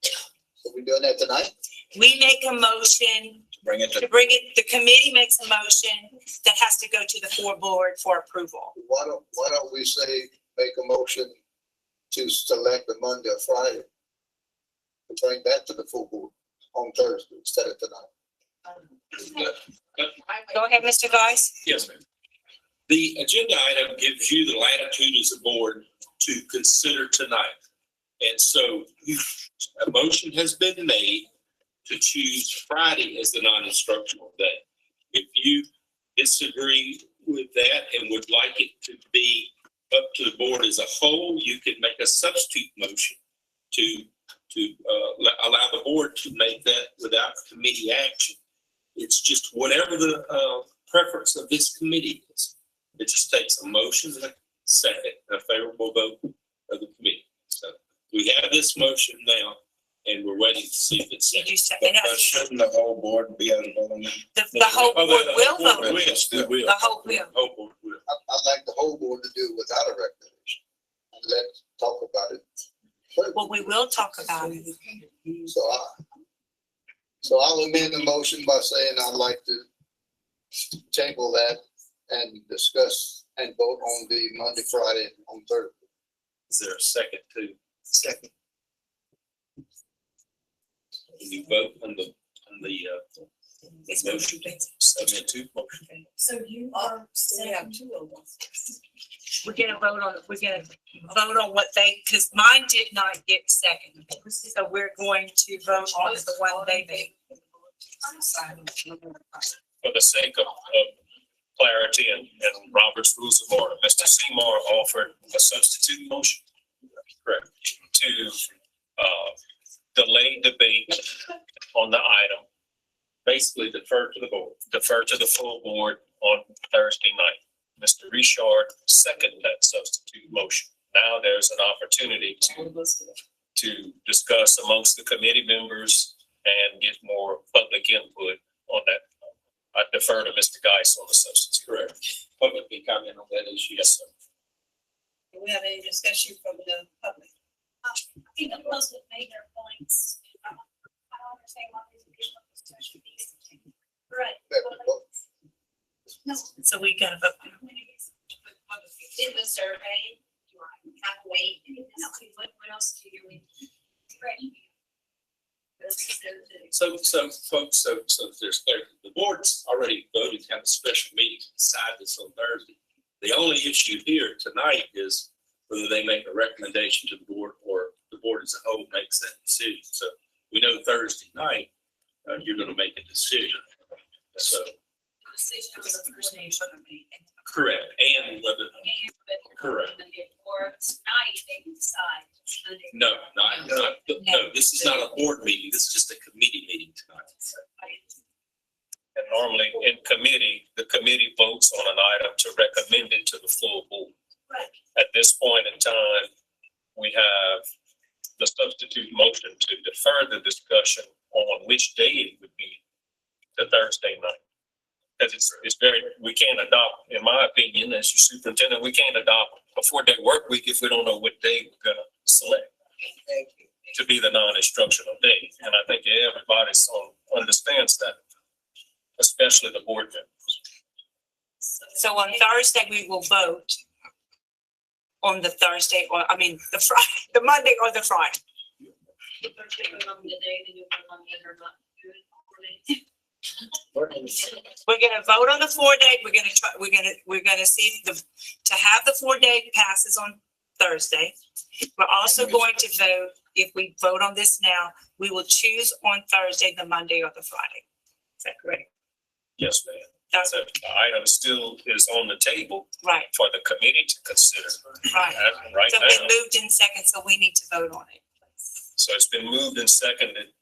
So we doing that tonight? We make a motion Bring it to bring it, the committee makes a motion that has to go to the full board for approval. Why don't we say, make a motion to select the Monday or Friday? To bring that to the full board on Thursday instead of tonight. Go ahead, Mr. Guys. Yes, ma'am. The agenda item gives you the latitude as a board to consider tonight. And so a motion has been made to choose Friday as the non-instructional day. If you disagree with that and would like it to be up to the board as a whole. You could make a substitute motion to allow the board to make that without committee action. It's just whatever the preference of this committee is. It just takes a motion and a second, a favorable vote of the committee. So we have this motion now, and we're waiting to see if it's. Did you say? But shouldn't the whole board be able to vote on that? The whole board will vote. The whole will. Whole board will. I'd like the whole board to do it without a recommendation. And let's talk about it. Well, we will talk about it. So I'll amend the motion by saying I'd like to table that and discuss and vote on the Monday, Friday, and on Thursday. Is there a second to? Second. Can you vote on the motion? Submit to motion. So you are saying We're gonna vote on what they, because mine did not get second. So we're going to vote on the one they made. For the sake of clarity and Robert's rules of order, Mr. Seymour offered a substitute motion. Correct. To delay debate on the item, basically defer to the full board on Thursday night. Mr. Richard seconded that substitute motion. Now there's an opportunity to discuss amongst the committee members and get more public input on that. I defer to Mr. Geis on the substitute. Correct. Public can comment on that issue. Yes, sir. Do we have any discussion from the public? I think the president made their points. I don't understand why there's additional discussion. Right. No, so we gotta vote. Did the survey, have to wait, what else do you need? So folks, so there's clarity. The board's already voted to have a special meeting to decide this on Thursday. The only issue here tonight is whether they make a recommendation to the board or the board as a whole makes that decision. So we know Thursday night, you're gonna make a decision. So. Correct, and whether. Correct. Or tonight, they can decide. No, this is not a board meeting. This is just a committee meeting tonight. And normally in committee, the committee votes on an item to recommend it to the full board. At this point in time, we have the substitute motion to defer the discussion on which day it would be the Thursday night. Because it's very, we can't adopt, in my opinion, as your superintendent, we can't adopt a 4-day work week if we don't know what day we're gonna select to be the non-instructional day. And I think everybody understands that, especially the board members. So on Thursday, we will vote on the Thursday, or I mean, the Friday, the Monday or the Friday. We're gonna vote on the 4-day. We're gonna see if to have the 4-day passes on Thursday. We're also going to vote, if we vote on this now, we will choose on Thursday, the Monday or the Friday. Is that correct? Yes, ma'am. So the item still is on the table. Right. For the committee to consider. Right. Right so now. we moved in second, so we need to vote on it. So it's been moved and seconded.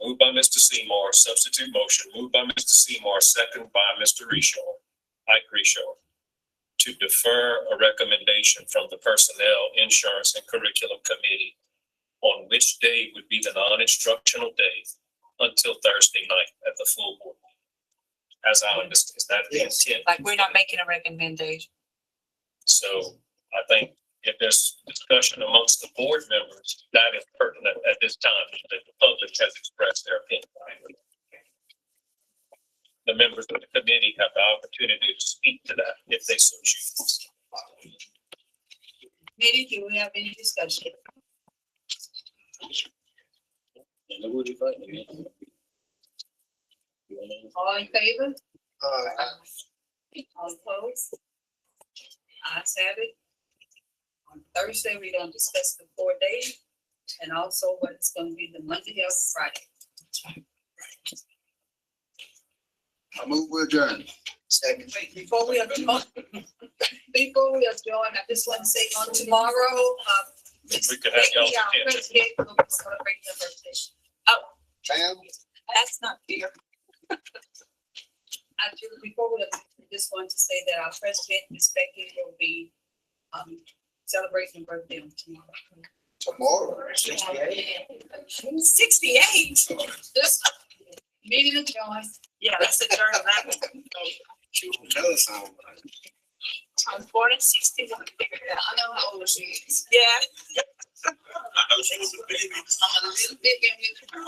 Moved by Mr. Seymour, substitute motion. Moved by Mr. Seymour, second by Mr. Ike Richard, to defer a recommendation from the Personnel, Insurance, and Curriculum Committee on which day would be the non-instructional day until Thursday night at the full board. As I understand, is that the intent? Like, we're not making a recommendation. So I think if there's discussion amongst the board members, that is pertinent at this time, that the public has expressed their opinion. The members of the committee have the opportunity to speak to that if they so choose. Maybe do we have any discussion? All in favor? All opposed? Ayes have it. On Thursday, we're gonna discuss the 4-day and also what's gonna be the Monday or Friday. I move with adjourn. Second. Wait, before we adjourn, I just want to say on tomorrow, We could have y'all. our president will be celebrating the birthday. Oh, Ma'am? that's not fair. Before we, I just want to say that our president, Ms. Becky, will be, celebrating her birthday on tomorrow. Tomorrow. 68. Meeting adjourned. Yeah, that's adjourned. She won't tell us how. I'm born in 61. I know how old she is. Yeah. I know she was a baby. I'm a little bit younger than her.